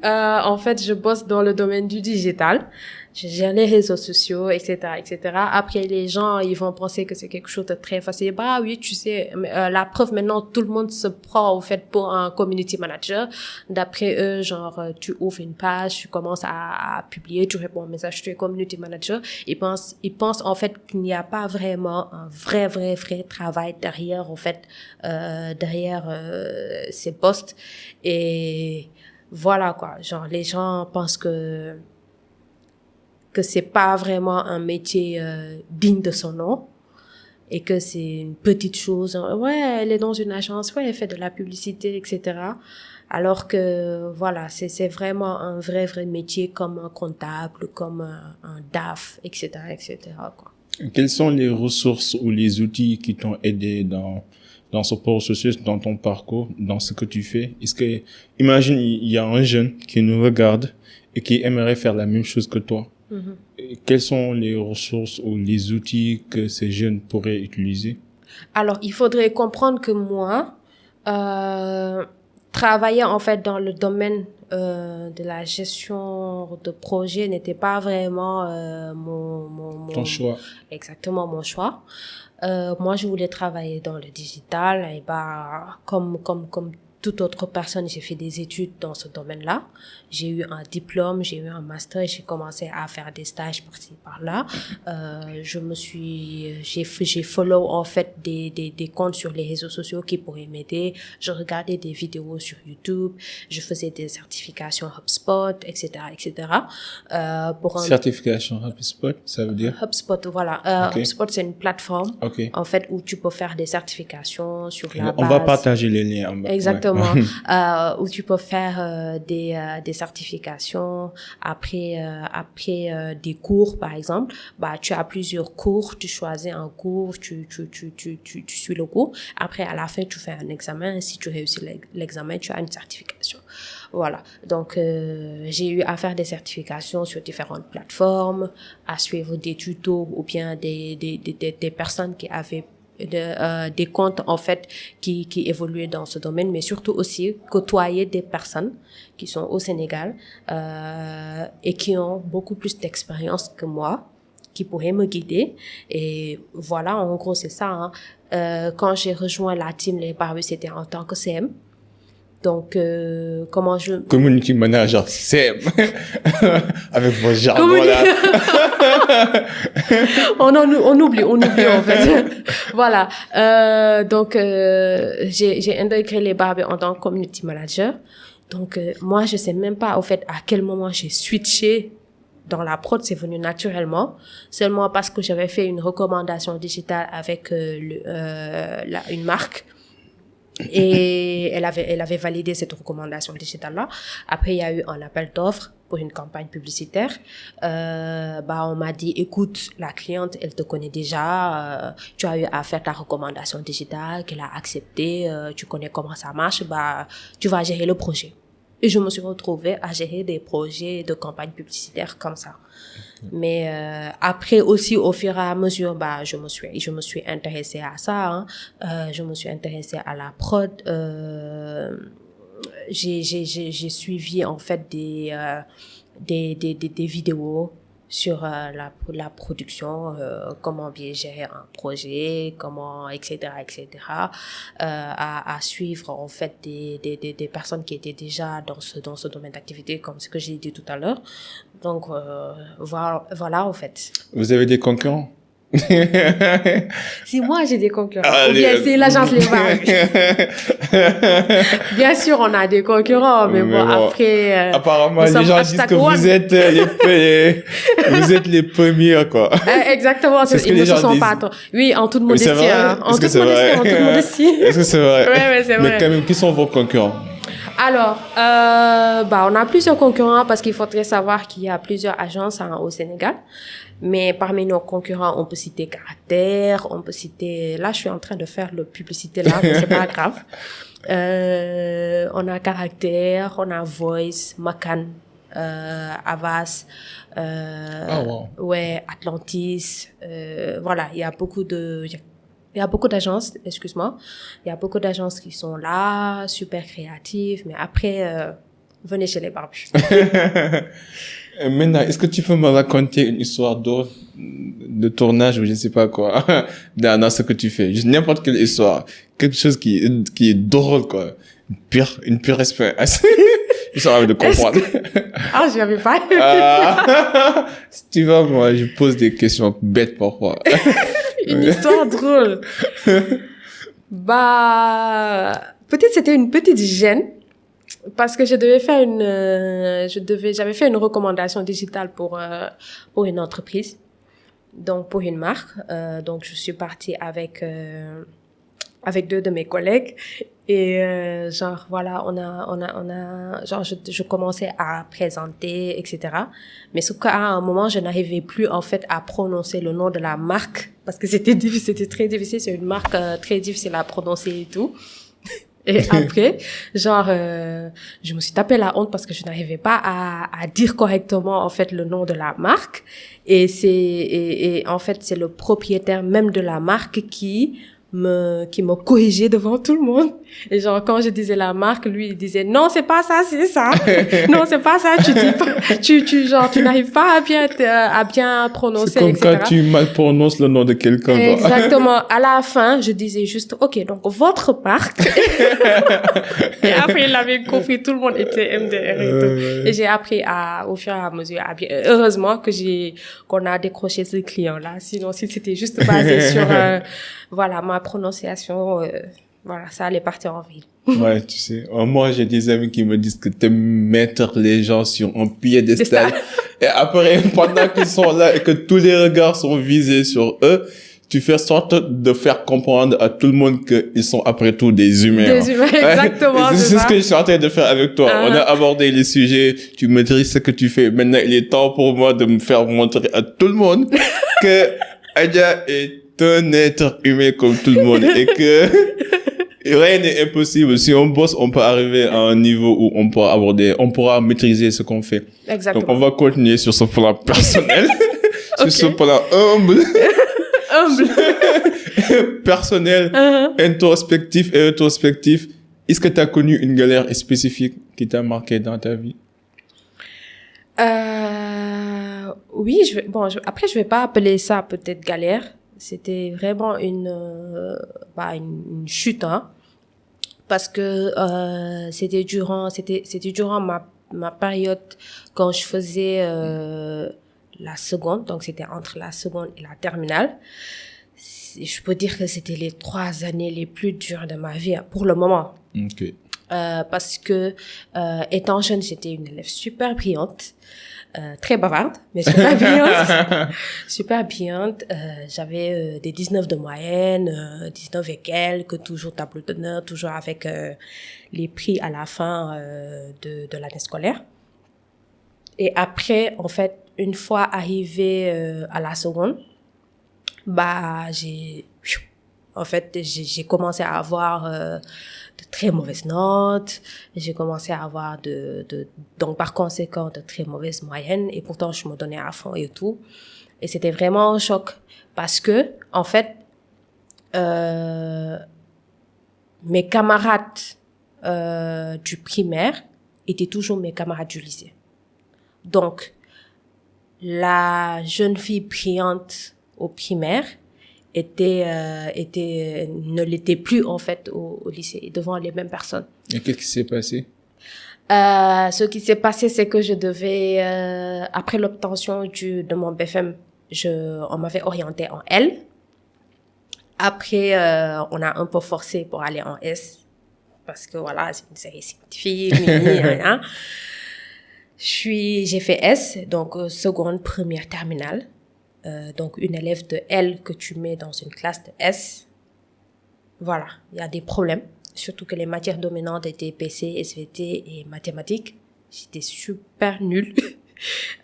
A: En fait, je bosse dans le domaine du digital. Je gère les réseaux sociaux, etc., etc. Après, les gens, ils vont penser que c'est quelque chose de très facile. Bah oui, tu sais, la preuve maintenant, tout le monde se prend, au fait, pour un community manager. D'après eux, genre, tu ouvres une page, tu commences à publier, tu réponds au message, tu es community manager. Ils pensent, en fait, qu'il n'y a pas vraiment un vrai travail derrière, en fait, derrière ces postes. Et voilà, quoi. Genre, les gens pensent que c'est pas vraiment un métier digne de son nom et que c'est une petite chose. Ouais, elle est dans une agence, ouais, elle fait de la publicité, etc. Alors que, voilà, c'est vraiment un vrai métier comme un comptable, comme un DAF, etc., etc., quoi.
B: Quelles sont les ressources ou les outils qui t'ont aidé dans ce processus, dans ton parcours, dans ce que tu fais? Est-ce que, imagine, il y a un jeune qui nous regarde et qui aimerait faire la même chose que toi. Quelles sont les ressources ou les outils que ces jeunes pourraient utiliser?
A: Alors, il faudrait comprendre que moi, travailler en fait dans le domaine de la gestion de projet n'était pas vraiment
B: ton choix.
A: Exactement, mon choix. Moi, je voulais travailler dans le digital et comme toute autre personne, j'ai fait des études dans ce domaine-là. J'ai eu un diplôme, j'ai eu un master, j'ai commencé à faire des stages par-ci, par-là. J'ai follow, en fait, des comptes sur les réseaux sociaux qui pourraient m'aider. Je regardais des vidéos sur YouTube. Je faisais des certifications HubSpot, etc., etc.
B: Certification HubSpot, ça veut dire?
A: HubSpot, voilà. HubSpot, c'est une plateforme, en fait, où tu peux faire des certifications sur la base.
B: On va partager les liens en bas.
A: Exactement. Exactement. Où tu peux faire des certifications après des cours, par exemple. Bah, tu as plusieurs cours, tu choisis un cours, tu suis le cours. Après, à la fin, tu fais un examen. Si tu réussis l'examen, tu as une certification. Voilà. Donc, j'ai eu à faire des certifications sur différentes plateformes, à suivre des tutos ou bien des personnes qui avaient des comptes en fait qui évoluaient dans ce domaine, mais surtout aussi côtoyer des personnes qui sont au Sénégal et qui ont beaucoup plus d'expérience que moi, qui pourraient me guider. Et voilà, en gros, c'est ça. Hein. Quand j'ai rejoint la team Les Barbus, c'était en tant que CM. Donc, comment je...
B: Community manager, CM. Avec vos jargons là.
A: on oublie en fait. Voilà. Donc, j'ai intégré Les Barbus en tant que community manager. Donc, moi, je sais même pas, au fait, à quel moment j'ai switché dans la prod, c'est venu naturellement. Seulement parce que j'avais fait une recommandation digitale avec une marque. Et elle avait validé cette recommandation digitale-là. Après, il y a eu un appel d'offres pour une campagne publicitaire. On m'a dit, écoute, la cliente, elle te connaît déjà, tu as eu à faire ta recommandation digitale, qu'elle a accepté, tu connais comment ça marche, tu vas gérer le projet. Et je me suis retrouvée à gérer des projets de campagne publicitaire comme ça. Mais après aussi, au fur et à mesure, je me suis intéressée à ça. Hein. Je me suis intéressée à la prod. J'ai suivi en fait des vidéos sur la production, comment bien gérer un projet, comment etc. À suivre en fait des personnes qui étaient déjà dans ce domaine d'activité, comme ce que j'ai dit tout à l'heure. Donc voilà en fait.
B: Vous avez des concurrents?
A: Si moi j'ai des concurrents, ou bien c'est l'agence Les Barbus. Bien sûr, on a des concurrents, mais bon, après.
B: Apparemment, les gens disent que vous êtes vous êtes les premiers, quoi.
A: Exactement, ils ne se sont pas. Oui, en toute modestie. En toute modestie.
B: Est-ce que c'est vrai?
A: Ouais, c'est vrai.
B: Mais quand même, qui sont vos concurrents?
A: Alors, on a plusieurs concurrents parce qu'il faudrait savoir qu'il y a plusieurs agences au Sénégal. Mais parmi nos concurrents, on peut citer Caractère, on peut citer... Là, je suis en train de faire la publicité là, mais c'est pas grave. On a Caractère, on a Voice, Macan, Avas, ouais, Atlantis. Voilà, il y a beaucoup d'agences, excuse-moi. Il y a beaucoup d'agences qui sont là, super créatives, mais après, venez chez Les Barbus.
B: Maintenant, est-ce que tu peux me raconter une histoire de tournage ou je ne sais pas quoi, dans ce que tu fais? Juste n'importe quelle histoire. Quelque chose qui est drôle, quoi. Une pure expérience. Ils sont envie de comprendre.
A: J'y avais pas.
B: Si tu vois, moi, je pose des questions bêtes parfois.
A: Une histoire drôle. Peut-être c'était une petite gêne. Parce que j'avais fait une recommandation digitale pour une entreprise, donc pour une marque. Donc je suis partie avec deux de mes collègues et voilà, je commençais à présenter, etc. Mais sauf qu'à un moment, je n'arrivais plus en fait à prononcer le nom de la marque parce que c'était très difficile. C'est une marque très difficile à prononcer et tout. Et après, je me suis tapé la honte parce que je n'arrivais pas à dire correctement, en fait, le nom de la marque. Et en fait, c'est le propriétaire même de la marque qui me corrigeait devant tout le monde. Et quand je disais la marque, lui, il disait, non, c'est pas ça, c'est ça. Non, c'est pas ça, tu dis pas, tu n'arrives pas à bien prononcer,
B: c'est comme
A: etc.
B: quand tu mal prononces le nom de quelqu'un.
A: Exactement. À la fin, je disais juste, OK, donc votre marque. Et après, il avait compris, tout le monde était MDR et tout. Et j'ai appris au fur et à mesure, heureusement qu'on a décroché ce client-là. Sinon, si c'était juste basé sur, voilà, ma prononciation, voilà, ça allait partir en ville.
B: Ouais, tu sais. Moi, j'ai des amis qui me disent que t'aimes mettre les gens sur un piédestal. Et après, pendant qu'ils sont là et que tous les regards sont visés sur eux, tu fais sorte de faire comprendre à tout le monde qu'ils sont après tout des humains.
A: Des humains, exactement.
B: C'est ce que je suis en train de faire avec toi. On a abordé les sujets, tu maîtrises ce que tu fais. Maintenant, il est temps pour moi de me faire montrer à tout le monde que Adja est un être humain comme tout le monde et que rien n'est impossible. Si on bosse, on peut arriver à un niveau où on pourra maîtriser ce qu'on fait.
A: Exactement.
B: Donc, on va continuer sur ce plan personnel, sur ce plan humble. Personnel, introspectif et rétrospectif. Est-ce que tu as connu une galère spécifique qui t'a marqué dans ta vie?
A: Oui, après, je vais pas appeler ça peut-être galère. C'était vraiment une chute, hein. Parce que, c'était durant ma période quand je faisais, la seconde. Donc, c'était entre la seconde et la terminale. Je peux dire que c'était les 3 années les plus dures de ma vie, pour le moment.
B: Ok.
A: Parce que, étant jeune, j'étais une élève super brillante. Très bavarde, mais super brillante. Super brillante. J'avais des 19 de moyenne, 19 et quelques, toujours tableau d'honneur, toujours avec les prix à la fin de l'année scolaire. Et après, en fait, une fois arrivée à la seconde, j'ai commencé à avoir de très mauvaises notes, j'ai commencé à avoir donc par conséquent de très mauvaises moyennes, et pourtant je me donnais à fond et tout. Et c'était vraiment un choc parce que en fait mes camarades du primaire étaient toujours mes camarades du lycée. Donc la jeune fille brillante au primaire ne l'était plus en fait au lycée, devant les mêmes personnes.
B: Et qu'est-ce qui s'est passé?
A: Ce qui s'est passé, c'est que je devais, après l'obtention de mon BFM, on m'avait orientée en L. Après, on a un peu forcé pour aller en S, parce que voilà, c'est une série scientifique, j'ai fait S, donc seconde, première, terminale. Donc une élève de L que tu mets dans une classe de S, voilà, il y a des problèmes. Surtout que les matières dominantes étaient PC, SVT et mathématiques. J'étais super nulle.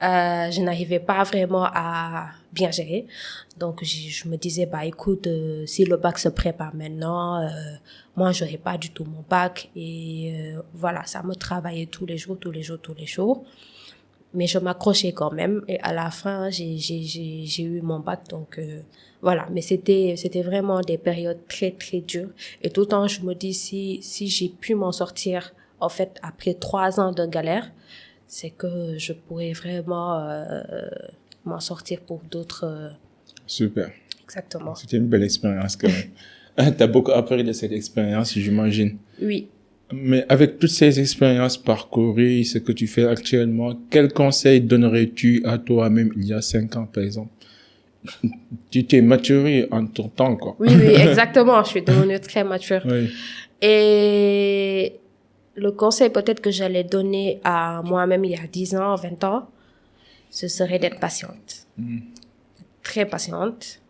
A: Je n'arrivais pas vraiment à bien gérer. Donc je me disais, écoute, si le bac se prépare maintenant, moi j'aurais pas du tout mon bac. Et voilà, ça me travaillait tous les jours. Mais je m'accrochais quand même, et à la fin j'ai eu mon bac, donc voilà. Mais c'était vraiment des périodes très très dures, et tout le temps je me dis, si j'ai pu m'en sortir en fait après 3 ans de galère, c'est que je pourrais vraiment m'en sortir pour d'autres.
B: Super.
A: Exactement.
B: C'était une belle expérience quand même. T'as beaucoup appris de cette expérience, j'imagine.
A: Oui.
B: Mais avec toutes ces expériences parcourues, ce que tu fais actuellement, quel conseil donnerais-tu à toi-même il y a 5 ans, par exemple? Tu t'es maturé en ton temps, quoi.
A: Oui, exactement. Je suis devenue très mature.
B: Oui.
A: Et le conseil peut-être que j'allais donner à moi-même il y a 10 ans, 20 ans, ce serait d'être patiente. Très patiente.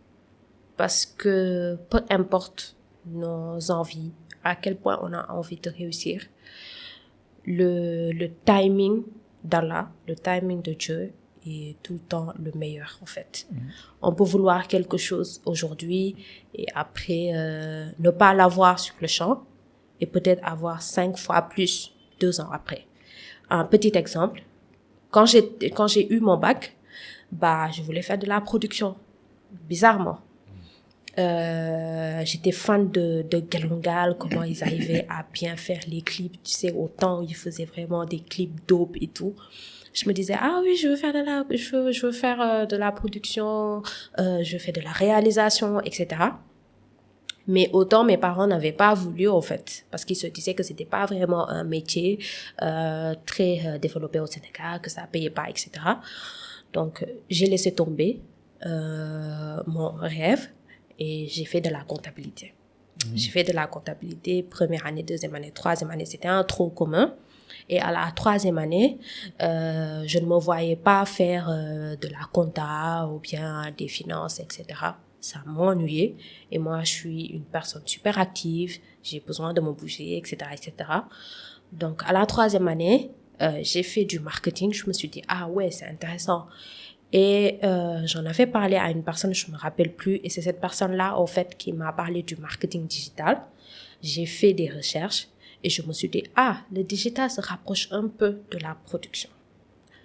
A: Parce que peu importe nos envies, à quel point on a envie de réussir, le timing d'Allah, le timing de Dieu est tout le temps le meilleur, en fait. On peut vouloir quelque chose aujourd'hui et après ne pas l'avoir sur le champ, et peut-être avoir 5 fois plus 2 ans après. Un petit exemple, quand j'ai eu mon bac, je voulais faire de la production, bizarrement. J'étais fan de Galungal, comment ils arrivaient à bien faire les clips, tu sais, au temps où ils faisaient vraiment des clips dope et tout. Je me disais, ah oui, je veux faire de la production, je veux faire de la réalisation, etc. Mais autant mes parents n'avaient pas voulu, en fait, parce qu'ils se disaient que c'était pas vraiment un métier très développé au Sénégal, que ça payait pas, etc. Donc j'ai laissé tomber mon rêve. Et j'ai fait de la comptabilité. J'ai fait de la comptabilité, première année, deuxième année, troisième année, c'était un tronc commun. Et à la troisième année, je ne me voyais pas faire de la compta ou bien des finances, etc. ça m'ennuyait. Et moi, je suis une personne super active, j'ai besoin de me bouger, etc., etc. Donc, à la 3e année, j'ai fait du marketing. Je me suis dit, ah ouais, c'est intéressant. Et j'en avais parlé à une personne, je me rappelle plus, et c'est cette personne-là, au fait, qui m'a parlé du marketing digital. J'ai fait des recherches et je me suis dit, ah, le digital se rapproche un peu de la production.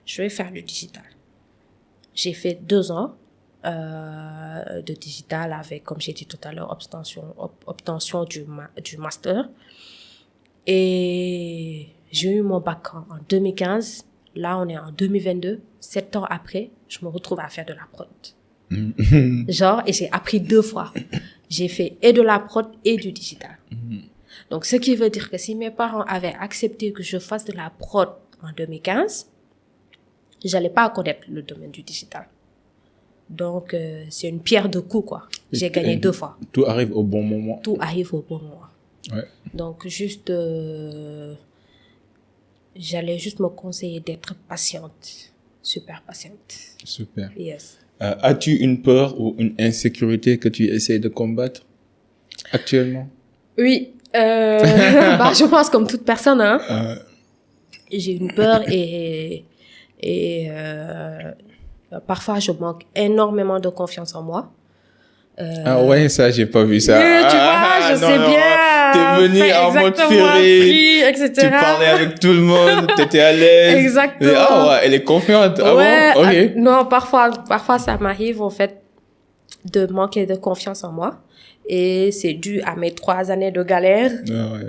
A: Je vais faire du digital. J'ai fait 2 ans de digital avec, comme j'ai dit tout à l'heure, obtention du master. Et j'ai eu mon bac en 2015. Là, on est en 2022. 7 ans après, je me retrouve à faire de la prod. Genre, et j'ai appris 2 fois. J'ai fait et de la prod et du digital. Donc, ce qui veut dire que si mes parents avaient accepté que je fasse de la prod en 2015, j'allais pas connaître le domaine du digital. Donc, c'est une pierre deux coups, quoi. J'ai gagné 2 fois.
B: Tout arrive au bon moment.
A: Tout arrive au bon moment.
B: Ouais.
A: Donc, juste, j'allais juste me conseiller d'être patiente. Super patiente.
B: Super.
A: Yes.
B: As-tu une peur ou une insécurité que tu essaies de combattre actuellement?
A: Oui. Bah, je pense comme toute personne, hein. J'ai une peur et parfois je manque énormément de confiance en moi.
B: Ah ouais, ça, j'ai pas vu ça.
A: Tu vois, je sais bien.
B: T'es venu en mode
A: free, etc.
B: Tu parlais avec tout le monde, t'étais à l'aise.
A: Exactement.
B: Ah ouais, elle est confiante. Ah
A: ouais,
B: bon? Ok.
A: Non, parfois ça m'arrive, en fait, de manquer de confiance en moi. Et c'est dû à mes 3 années de galère.
B: Ah ouais.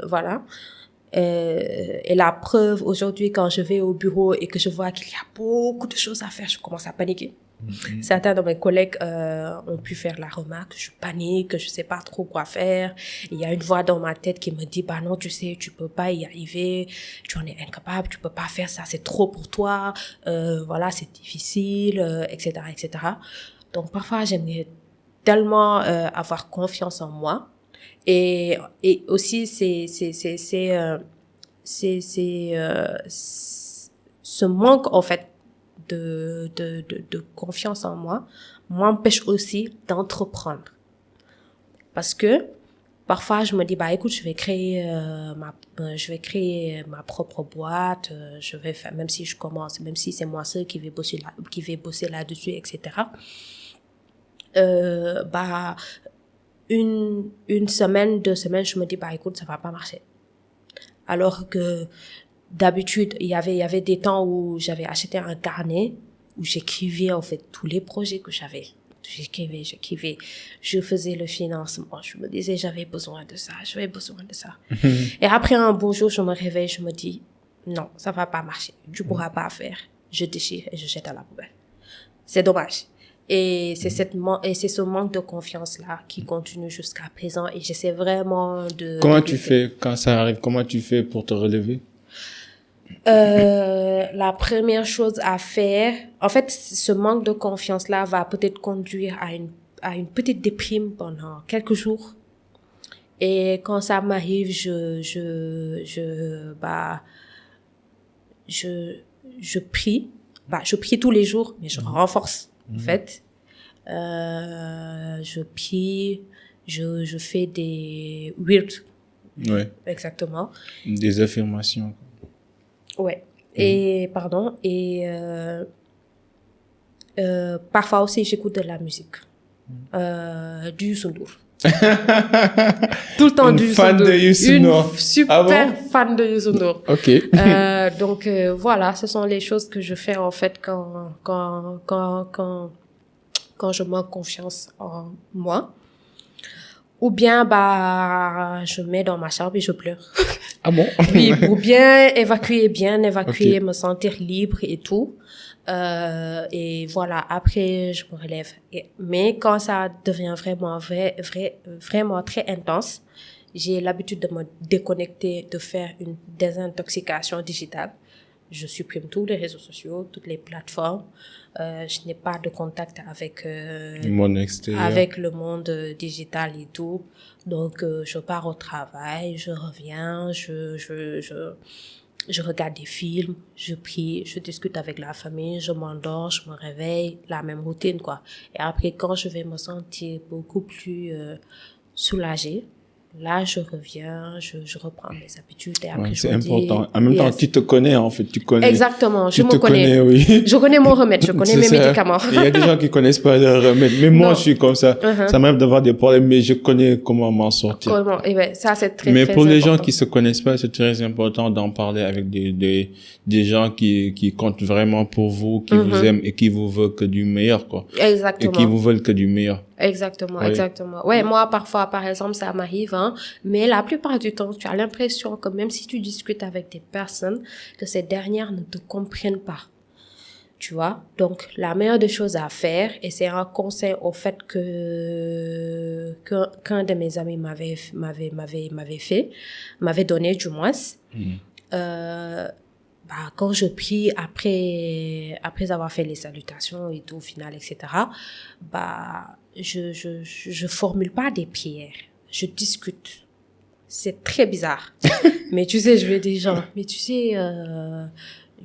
A: Voilà. Et la preuve, aujourd'hui, quand je vais au bureau et que je vois qu'il y a beaucoup de choses à faire, je commence à paniquer. Certains de mes collègues ont pu faire la remarque, je panique, je sais pas trop quoi faire. Il y a une voix dans ma tête qui me dit, bah non, tu sais, tu peux pas y arriver, tu en es incapable, tu peux pas faire ça, c'est trop pour toi, voilà, c'est difficile, etc., etc. Donc parfois, j'aimerais tellement avoir confiance en moi. Et aussi, ce manque, en fait, de confiance en moi m'empêche aussi d'entreprendre. Parce que parfois je me dis, bah écoute, je vais créer ma propre boîte, je vais faire, même si je commence, même si c'est moi seul qui vais bosser là-dessus, etc. Bah une semaine, 2 semaines, je me dis, bah écoute, ça va pas marcher. Alors que d'habitude, il y avait des temps où j'avais acheté un carnet où j'écrivais en fait tous les projets que j'avais. J'écrivais. Je faisais le financement. Je me disais, j'avais besoin de ça. Et après un beau jour, je me réveille, je me dis, non, ça va pas marcher. Tu pourras pas faire. Je déchire et je jette à la poubelle. C'est dommage. Et c'est ce manque de confiance-là qui continue jusqu'à présent. Et j'essaie vraiment de...
B: Comment tu fais quand ça arrive? Comment tu fais pour te relever?
A: La première chose à faire, en fait, ce manque de confiance-là va peut-être conduire à une petite déprime pendant quelques jours. Et quand ça m'arrive, je prie. Bah, je prie tous les jours, mais je renforce, en fait. Je prie, je fais des wird.
B: Ouais.
A: Exactement.
B: Des affirmations.
A: Ouais. Et parfois aussi j'écoute de la musique. Du Youssou N'Dour. Tout le temps du Youssou N'Dour. Une super fan de Youssou N'Dour.
B: Ok.
A: Donc voilà, ce sont les choses que je fais en fait quand je manque confiance en moi. Ou bien, bah, je me mets dans ma chambre et je pleure.
B: Ah bon?
A: Oui, pour bien évacuer, okay. Me sentir libre et tout. Et voilà, après, je me relève. Mais quand ça devient vraiment très intense, j'ai l'habitude de me déconnecter, de faire une désintoxication digitale. Je supprime tous les réseaux sociaux, toutes les plateformes. Je n'ai pas de contact avec
B: le monde extérieur,
A: avec le monde digital et tout. Donc je pars au travail, je reviens, je regarde des films, je prie, je discute avec la famille, je m'endors, je me réveille, la même routine, quoi. Et après, quand je vais me sentir beaucoup plus soulagée, là, je reviens, je reprends mes habitudes et après,
B: C'est
A: je me
B: important.
A: dis,
B: En même temps,
A: yes.
B: tu te connais, en fait. Tu connais.
A: Exactement, je
B: Tu
A: me
B: te
A: connais.
B: oui.
A: Je connais mon remède, je connais
B: C'est
A: mes
B: ça.
A: médicaments.
B: Il y a des gens qui connaissent pas leur remède. Mais moi,
A: Non.
B: je suis comme ça. Ça m'arrive d'avoir des problèmes, mais je connais comment m'en sortir.
A: Comment? Eh ben, ça, c'est très,
B: Mais
A: très
B: pour les gens
A: important.
B: qui se connaissent pas, c'est très important d'en parler avec des gens qui comptent vraiment pour vous, qui vous aiment et qui vous veulent que du meilleur, quoi.
A: Exactement.
B: Et qui vous veulent que du meilleur.
A: Exactement,
B: Oui.
A: exactement. Ouais, moi, parfois, par exemple, ça m'arrive, hein, mais la plupart du temps, tu as l'impression que même si tu discutes avec des personnes, que ces dernières ne te comprennent pas. Tu vois? Donc, la meilleure des choses à faire, et c'est un conseil au fait qu'un de mes amis m'avait donné, du moins, quand je prie après avoir fait les salutations et tout, au final, etc., je formule pas des prières. Je discute. C'est très bizarre. Mais tu sais, je vais dire genre, mais tu sais,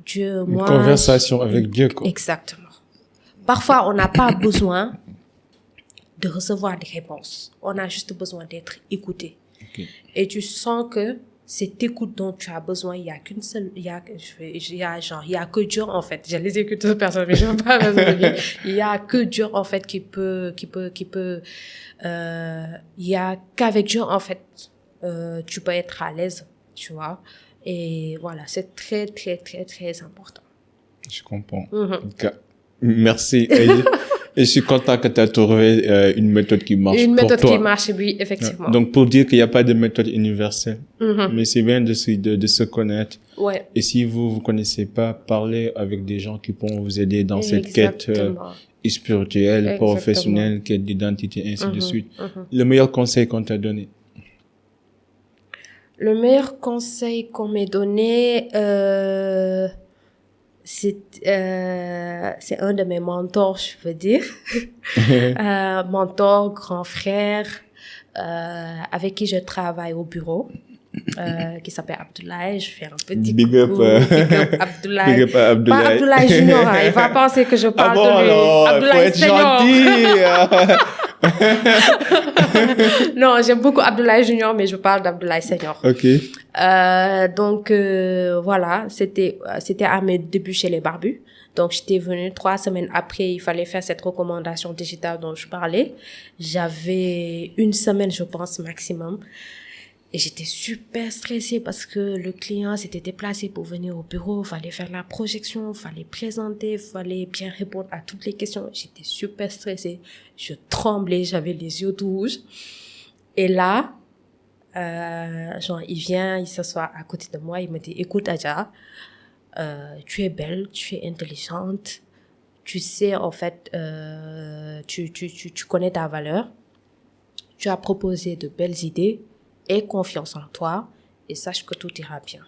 A: Dieu,
B: Une
A: moi...
B: conversation avec Dieu, quoi.
A: Exactement. Parfois, on n'a pas besoin de recevoir des réponses. On a juste besoin d'être écouté.
B: Okay.
A: Et tu sens que cette écoute dont tu as besoin, il y a qu'une seule, il y a que Dieu, en fait. J'allais dire que toute personne, mais je ne veux pas raisonner. Il y a que Dieu, en fait, il y a qu'avec Dieu, en fait, tu peux être à l'aise, tu vois. Et voilà, c'est très, très, très, très important.
B: Je comprends. Merci, Aïe. Et je suis content que tu as trouvé une méthode qui marche pour toi.
A: Une méthode qui marche, oui, effectivement.
B: Donc, pour dire qu'il n'y a pas de méthode universelle. Mais c'est bien de se connaître.
A: Ouais.
B: Et si vous connaissez pas, parlez avec des gens qui pourront vous aider dans cette quête spirituelle, professionnelle, quête d'identité, ainsi de suite. Le meilleur conseil qu'on t'a donné?
A: Le meilleur conseil qu'on m'ait donné, c'est un de mes mentors, je veux dire. Mentor, grand frère, avec qui je travaille au bureau, qui s'appelle Abdoulaye. Je fais un petit
B: Big up
A: Abdoulaye.
B: Big up à Abdoulaye.
A: Pas Abdoulaye Junior, hein. Il va penser que je parle de lui.
B: Alors,
A: Abdoulaye
B: faut être gentil.
A: Non, j'aime beaucoup Abdoulaye Junior, mais je parle d'Abdoulaye Senior.
B: Ok.
A: Donc, voilà, c'était à mes débuts chez les barbus. Donc, j'étais venue 3 semaines après, il fallait faire cette recommandation digitale dont je parlais. J'avais 1 semaine, je pense, maximum. Et j'étais super stressée parce que le client s'était déplacé pour venir au bureau. Fallait faire la projection, fallait présenter, fallait bien répondre à toutes les questions. J'étais super stressée. Je tremblais, j'avais les yeux tout rouges. Et là, il vient, il s'assoit à côté de moi, il me dit, écoute, Adja, tu es belle, tu es intelligente, tu sais, en fait, tu connais ta valeur, tu as proposé de belles idées, aie confiance en toi et sache que tout ira bien.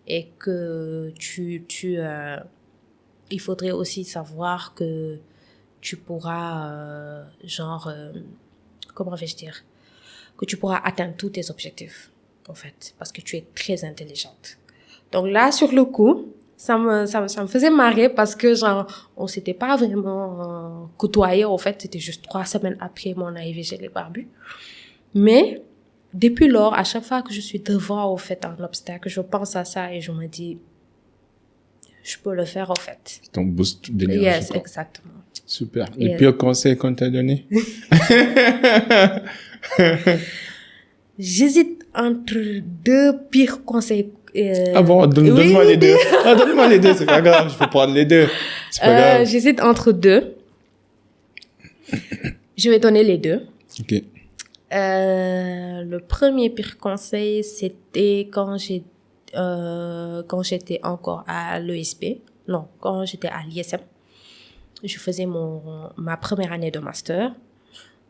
A: Et que il faudrait aussi savoir que tu pourras, comment vais-je dire, que tu pourras atteindre tous tes objectifs, en fait, parce que tu es très intelligente. Donc là, sur le coup, ça me faisait marrer parce que, on s'était pas vraiment côtoyés, en fait, c'était juste 3 semaines après mon arrivée chez les barbus. Mais, depuis lors, à chaque fois que je suis devant, au fait, un obstacle, je pense à ça et je me dis, je peux le faire, en fait.
B: C'est ton boost d'énergie.
A: Yes,
B: quoi.
A: exactement.
B: Super. Le pire conseil qu'on t'a donné?
A: J'hésite entre 2 pires conseils.
B: Ah bon, donne-moi les 2. Ah, donne-moi les 2, c'est pas grave, je peux prendre les 2. C'est pas grave.
A: J'hésite entre 2. Je vais donner les 2.
B: Ok.
A: Le premier pire conseil, c'était quand j'étais encore à l'ESP. Non, quand j'étais à l'ISM. Je faisais ma première année de master.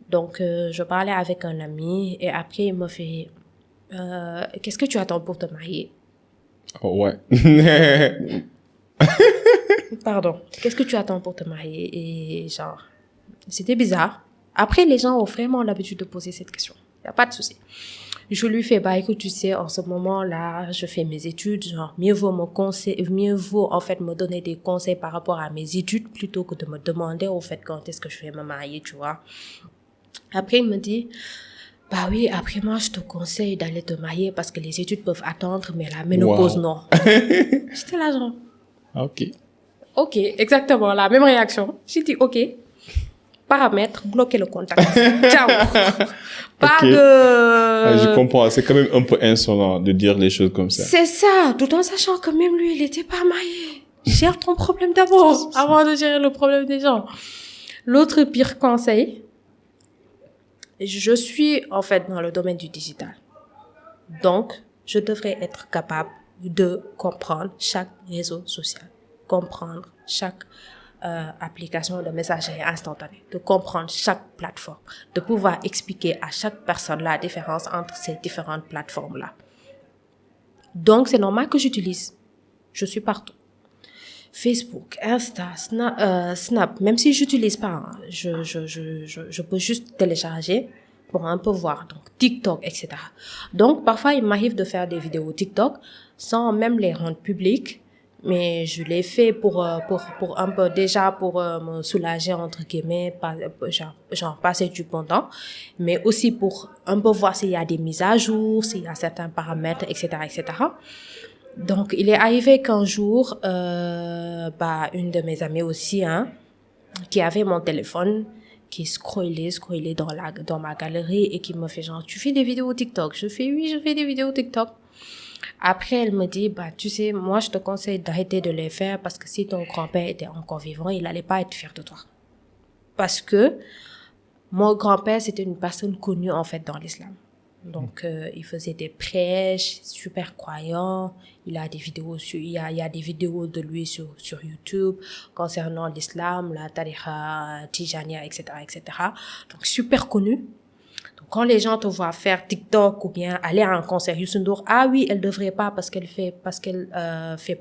A: Donc, je parlais avec un ami et après, il m'a fait qu'est-ce que tu attends pour te marier?
B: Oh, ouais.
A: Pardon. Qu'est-ce que tu attends pour te marier? Et c'était bizarre. Après, les gens ont vraiment l'habitude de poser cette question. Il n'y a pas de souci. Je lui fais, bah, écoute, tu sais, en ce moment-là, je fais mes études, genre, mieux vaut en fait me donner des conseils par rapport à mes études plutôt que de me demander, au fait, quand est-ce que je vais me marier, tu vois. Après, il me dit, bah oui, après moi, je te conseille d'aller te marier parce que les études peuvent attendre, mais la ménopause, non. J'étais là, genre. Ok, exactement, la même réaction. J'ai dit, ok. Paramètres, bloquer le contact. Ciao. Pas de...
B: Je comprends, c'est quand même un peu insolent de dire les choses comme ça.
A: C'est ça, tout en sachant que même lui, il était pas marié. Gère ton problème d'abord, avant de gérer le problème des gens. L'autre pire conseil, je suis en fait dans le domaine du digital. Donc, je devrais être capable de comprendre chaque réseau social, comprendre chaque application de messagerie instantanée, de comprendre chaque plateforme, de pouvoir expliquer à chaque personne la différence entre ces différentes plateformes-là. Donc, c'est normal que j'utilise. Je suis partout. Facebook, Insta, Snap, même si j'utilise pas, hein, je peux juste télécharger pour un peu voir. Donc, TikTok, etc. Donc, parfois, il m'arrive de faire des vidéos TikTok sans même les rendre publiques. Mais je l'ai fait pour un peu, déjà pour me soulager, entre guillemets, genre passer du bon temps, mais aussi pour un peu voir s'il y a des mises à jour, s'il y a certains paramètres, etc., etc. Donc, il est arrivé qu'un jour, une de mes amies aussi, hein, qui avait mon téléphone, qui scrollait dans ma galerie et qui me fait genre, tu fais des vidéos TikTok? Je fais, oui, je fais des vidéos TikTok. Après, elle me dit, bah, tu sais, moi, je te conseille d'arrêter de les faire parce que si ton grand-père était encore vivant, il allait pas être fier de toi. Parce que mon grand-père, c'était une personne connue, en fait, dans l'islam. Donc, il faisait des prêches, super croyant. Il a des vidéos il y a des vidéos de lui sur YouTube concernant l'islam, la tariqa, Tijaniya, etc., etc. Donc, super connu. Quand les gens te voient faire TikTok ou bien aller à un concert Youssou N'Dour, ah oui, elle devrait pas parce qu'elle fait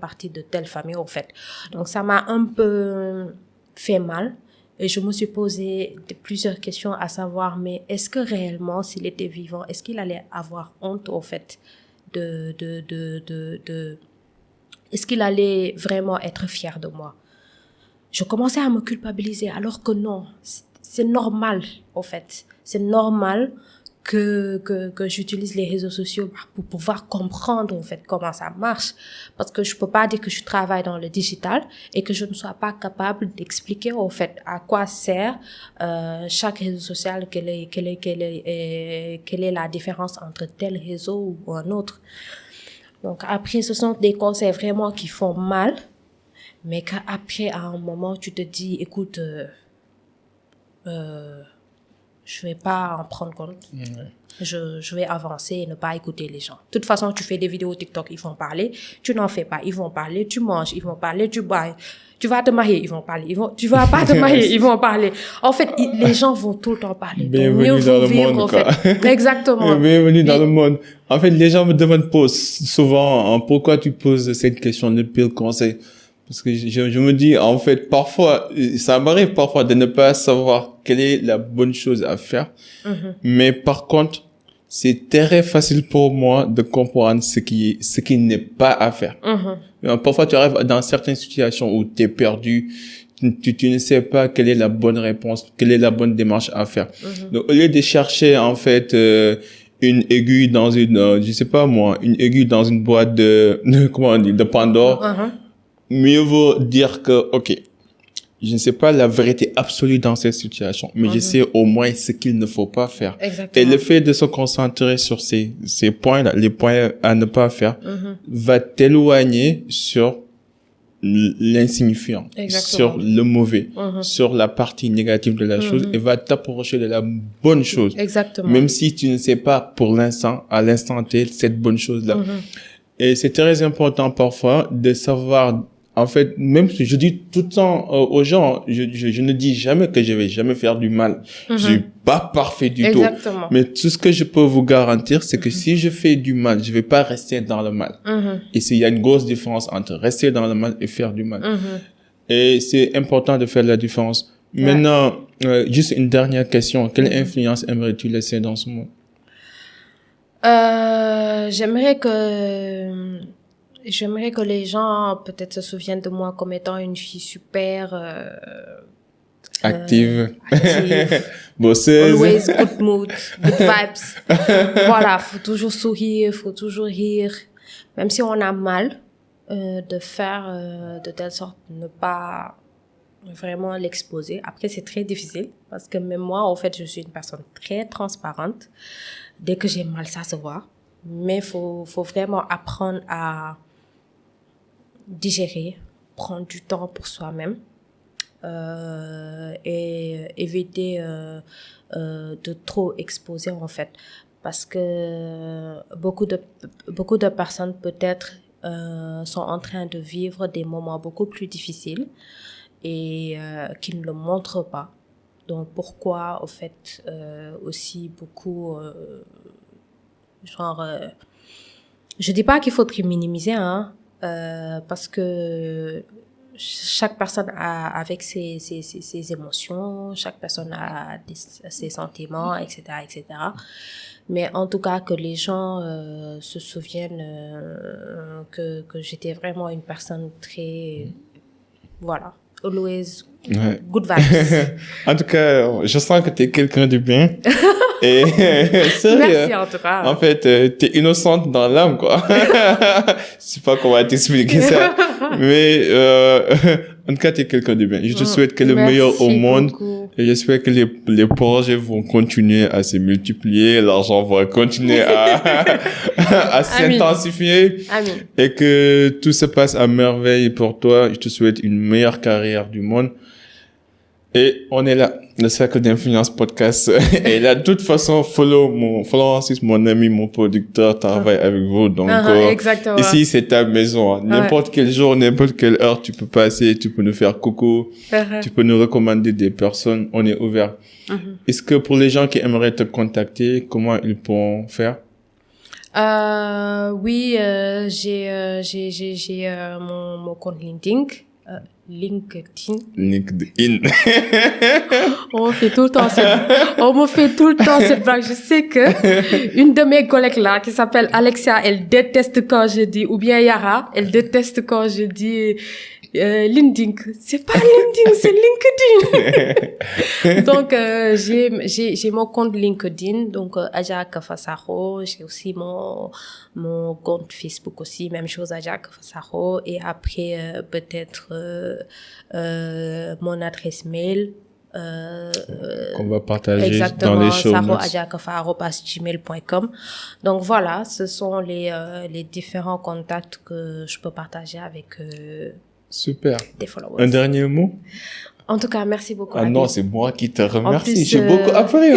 A: partie de telle famille, au fait. Donc, ça m'a un peu fait mal. Et je me suis posé plusieurs questions à savoir, mais est-ce que réellement, s'il était vivant, est-ce qu'il allait avoir honte, au fait, est-ce qu'il allait vraiment être fier de moi? Je commençais à me culpabiliser, alors que non, c'est normal, au fait. C'est normal que j'utilise les réseaux sociaux pour pouvoir comprendre, en fait, comment ça marche. Parce que je peux pas dire que je travaille dans le digital et que je ne sois pas capable d'expliquer, en fait, à quoi sert, chaque réseau social, quelle est la différence entre tel réseau ou un autre. Donc, après, ce sont des conseils vraiment qui font mal, mais qu'après, à un moment, tu te dis, écoute, je vais pas en prendre compte. Je vais avancer et ne pas écouter les gens. De toute façon, tu fais des vidéos TikTok, ils vont parler. Tu n'en fais pas, ils vont parler. Tu manges, ils vont parler. Tu bois, tu vas te marier, ils vont parler. Tu vas pas te marier, ils vont parler. En fait, les gens vont tout le temps parler.
B: Bienvenue dans le monde,
A: en fait. Exactement.
B: Bienvenue dans le monde. En fait, les gens me demandent souvent pourquoi tu poses cette question, le pire conseil. Parce que je me dis, en fait, parfois, ça m'arrive parfois de ne pas savoir quelle est la bonne chose à faire. Mais par contre, c'est très facile pour moi de comprendre ce qui n'est pas à faire. Parfois, tu arrives dans certaines situations où tu es perdu, tu ne sais pas quelle est la bonne réponse, quelle est la bonne démarche à faire. Donc, au lieu de chercher, en fait, une aiguille dans une, je sais pas moi, une aiguille dans une boîte comment on dit, de Pandore, mieux vaut dire que, ok, je ne sais pas la vérité absolue dans cette situation, mais je sais au moins ce qu'il ne faut pas faire.
A: Exactement.
B: Et le fait de se concentrer sur ces points-là, les points à ne pas faire, va t'éloigner sur l'insignifiant, sur le mauvais, sur la partie négative de la chose, et va t'approcher de la bonne chose.
A: Exactement.
B: Même si tu ne sais pas pour l'instant, à l'instant T, cette bonne chose-là. Et c'est très important parfois de savoir, en fait, même si je dis tout le temps aux gens, je ne dis jamais que je vais jamais faire du mal. Je suis pas parfait du tout. Mais tout ce que je peux vous garantir, c'est que si je fais du mal, je vais pas rester dans le mal. Et il y a une grosse différence entre rester dans le mal et faire du mal. Et c'est important de faire la différence. Maintenant, juste une dernière question. Quelle influence aimerais-tu laisser dans ce monde?
A: J'aimerais que les gens peut-être se souviennent de moi comme étant une fille super
B: Active.
A: active,
B: Bosseuse.
A: always good mood, good vibes. Voilà, faut toujours sourire, faut toujours rire, même si on a mal, de faire de telle sorte ne pas vraiment l'exposer. Après, c'est très difficile parce que même moi, en fait, je suis une personne très transparente. Dès que j'ai mal, ça se voit. Mais faut vraiment apprendre à digérer, prendre du temps pour soi-même et éviter de trop exposer en fait, parce que beaucoup de personnes peut-être sont en train de vivre des moments beaucoup plus difficiles et qui ne le montrent pas. Donc pourquoi au fait aussi beaucoup je dis pas qu'il faudrait minimiser parce que chaque personne a avec ses émotions, chaque personne a ses sentiments, etc., etc. Mais en tout cas, que les gens se souviennent que j'étais vraiment une personne très, voilà, always good vibes.
B: En tout cas, je sens que t'es quelqu'un de bien. Et sérieux.
A: Merci en tout cas.
B: En fait, t'es innocente dans l'âme, quoi. Je sais pas comment t'expliquer ça. Mais en tout cas, t'es quelqu'un de bien. Je te souhaite que le meilleur au monde.
A: Beaucoup.
B: Et j'espère que les projets vont continuer à se multiplier, l'argent va continuer à s'intensifier.
A: Amin.
B: Et que tout se passe à merveille pour toi. Je te souhaite une meilleure carrière du monde. Et on est là, le Cercle d'Influence Podcast. Et là, de toute façon, Francis, mon ami, mon producteur, travaille avec vous. Donc,
A: exactement.
B: Ici, c'est ta maison. N'importe quel jour, n'importe quelle heure, tu peux passer, tu peux nous faire coucou, tu peux nous recommander des personnes. On est ouvert. Est-ce que pour les gens qui aimeraient te contacter, comment ils pourront faire?
A: Oui, j'ai mon compte LinkedIn.
B: LinkedIn.
A: On me fait tout le temps cette blague. Je sais que une de mes collègues là, qui s'appelle Alexia, elle déteste quand je dis, ou bien Yara, elle déteste quand je dis LinkedIn. C'est pas LinkedIn, c'est LinkedIn. Donc j'ai mon compte LinkedIn, donc Adja Kafasaro. J'ai aussi mon compte Facebook aussi, même chose, Adja Kafasaro. Et après peut-être mon adresse mail.
B: Qu'on va partager dans les show notes.
A: Exactement, Donc voilà, ce sont les différents contacts que je peux partager avec
B: Super.
A: Des followers.
B: Un dernier mot?
A: En tout cas, merci beaucoup.
B: Ah non, c'est moi qui te remercie.
A: Plus,
B: j'ai beaucoup appris.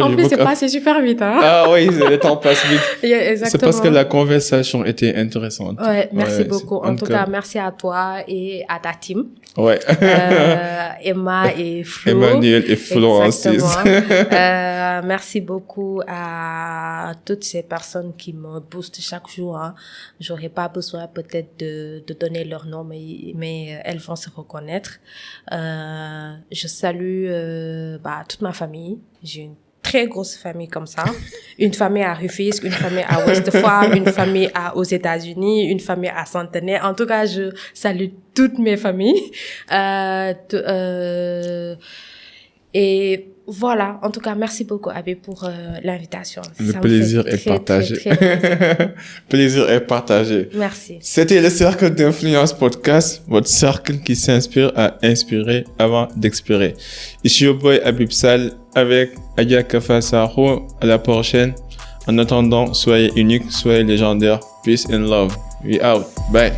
A: En plus, c'est passé super vite.
B: Ah oui, le temps passe vite.
A: Exactement.
B: C'est parce que la conversation était intéressante.
A: Ouais, merci beaucoup. En tout cas, merci à toi et à ta team.
B: Ouais.
A: Emma et Flo.
B: Emmanuel et Francis.
A: Merci beaucoup à toutes ces personnes qui me boostent chaque jour. J'aurais pas besoin peut-être de donner leur nom, mais elles vont se reconnaître. Je salue toute ma famille. J'ai une très grosse famille comme ça. Une famille à Rufisque, une famille à Westfoire, une famille aux États-Unis, une famille à Centenaire. En tout cas, je salue toutes mes familles. Et voilà. En tout cas, merci beaucoup, Abby, pour l'invitation.
B: Le plaisir est partagé. Plaisir est partagé.
A: Merci.
B: C'était le Cercle d'Influence Podcast, votre cercle qui s'inspire à inspirer avant d'expirer. Ici your boy Habib Sall avec Adja Kafasaro. À la prochaine. En attendant, soyez unique, soyez légendaire. Peace and love. We out. Bye.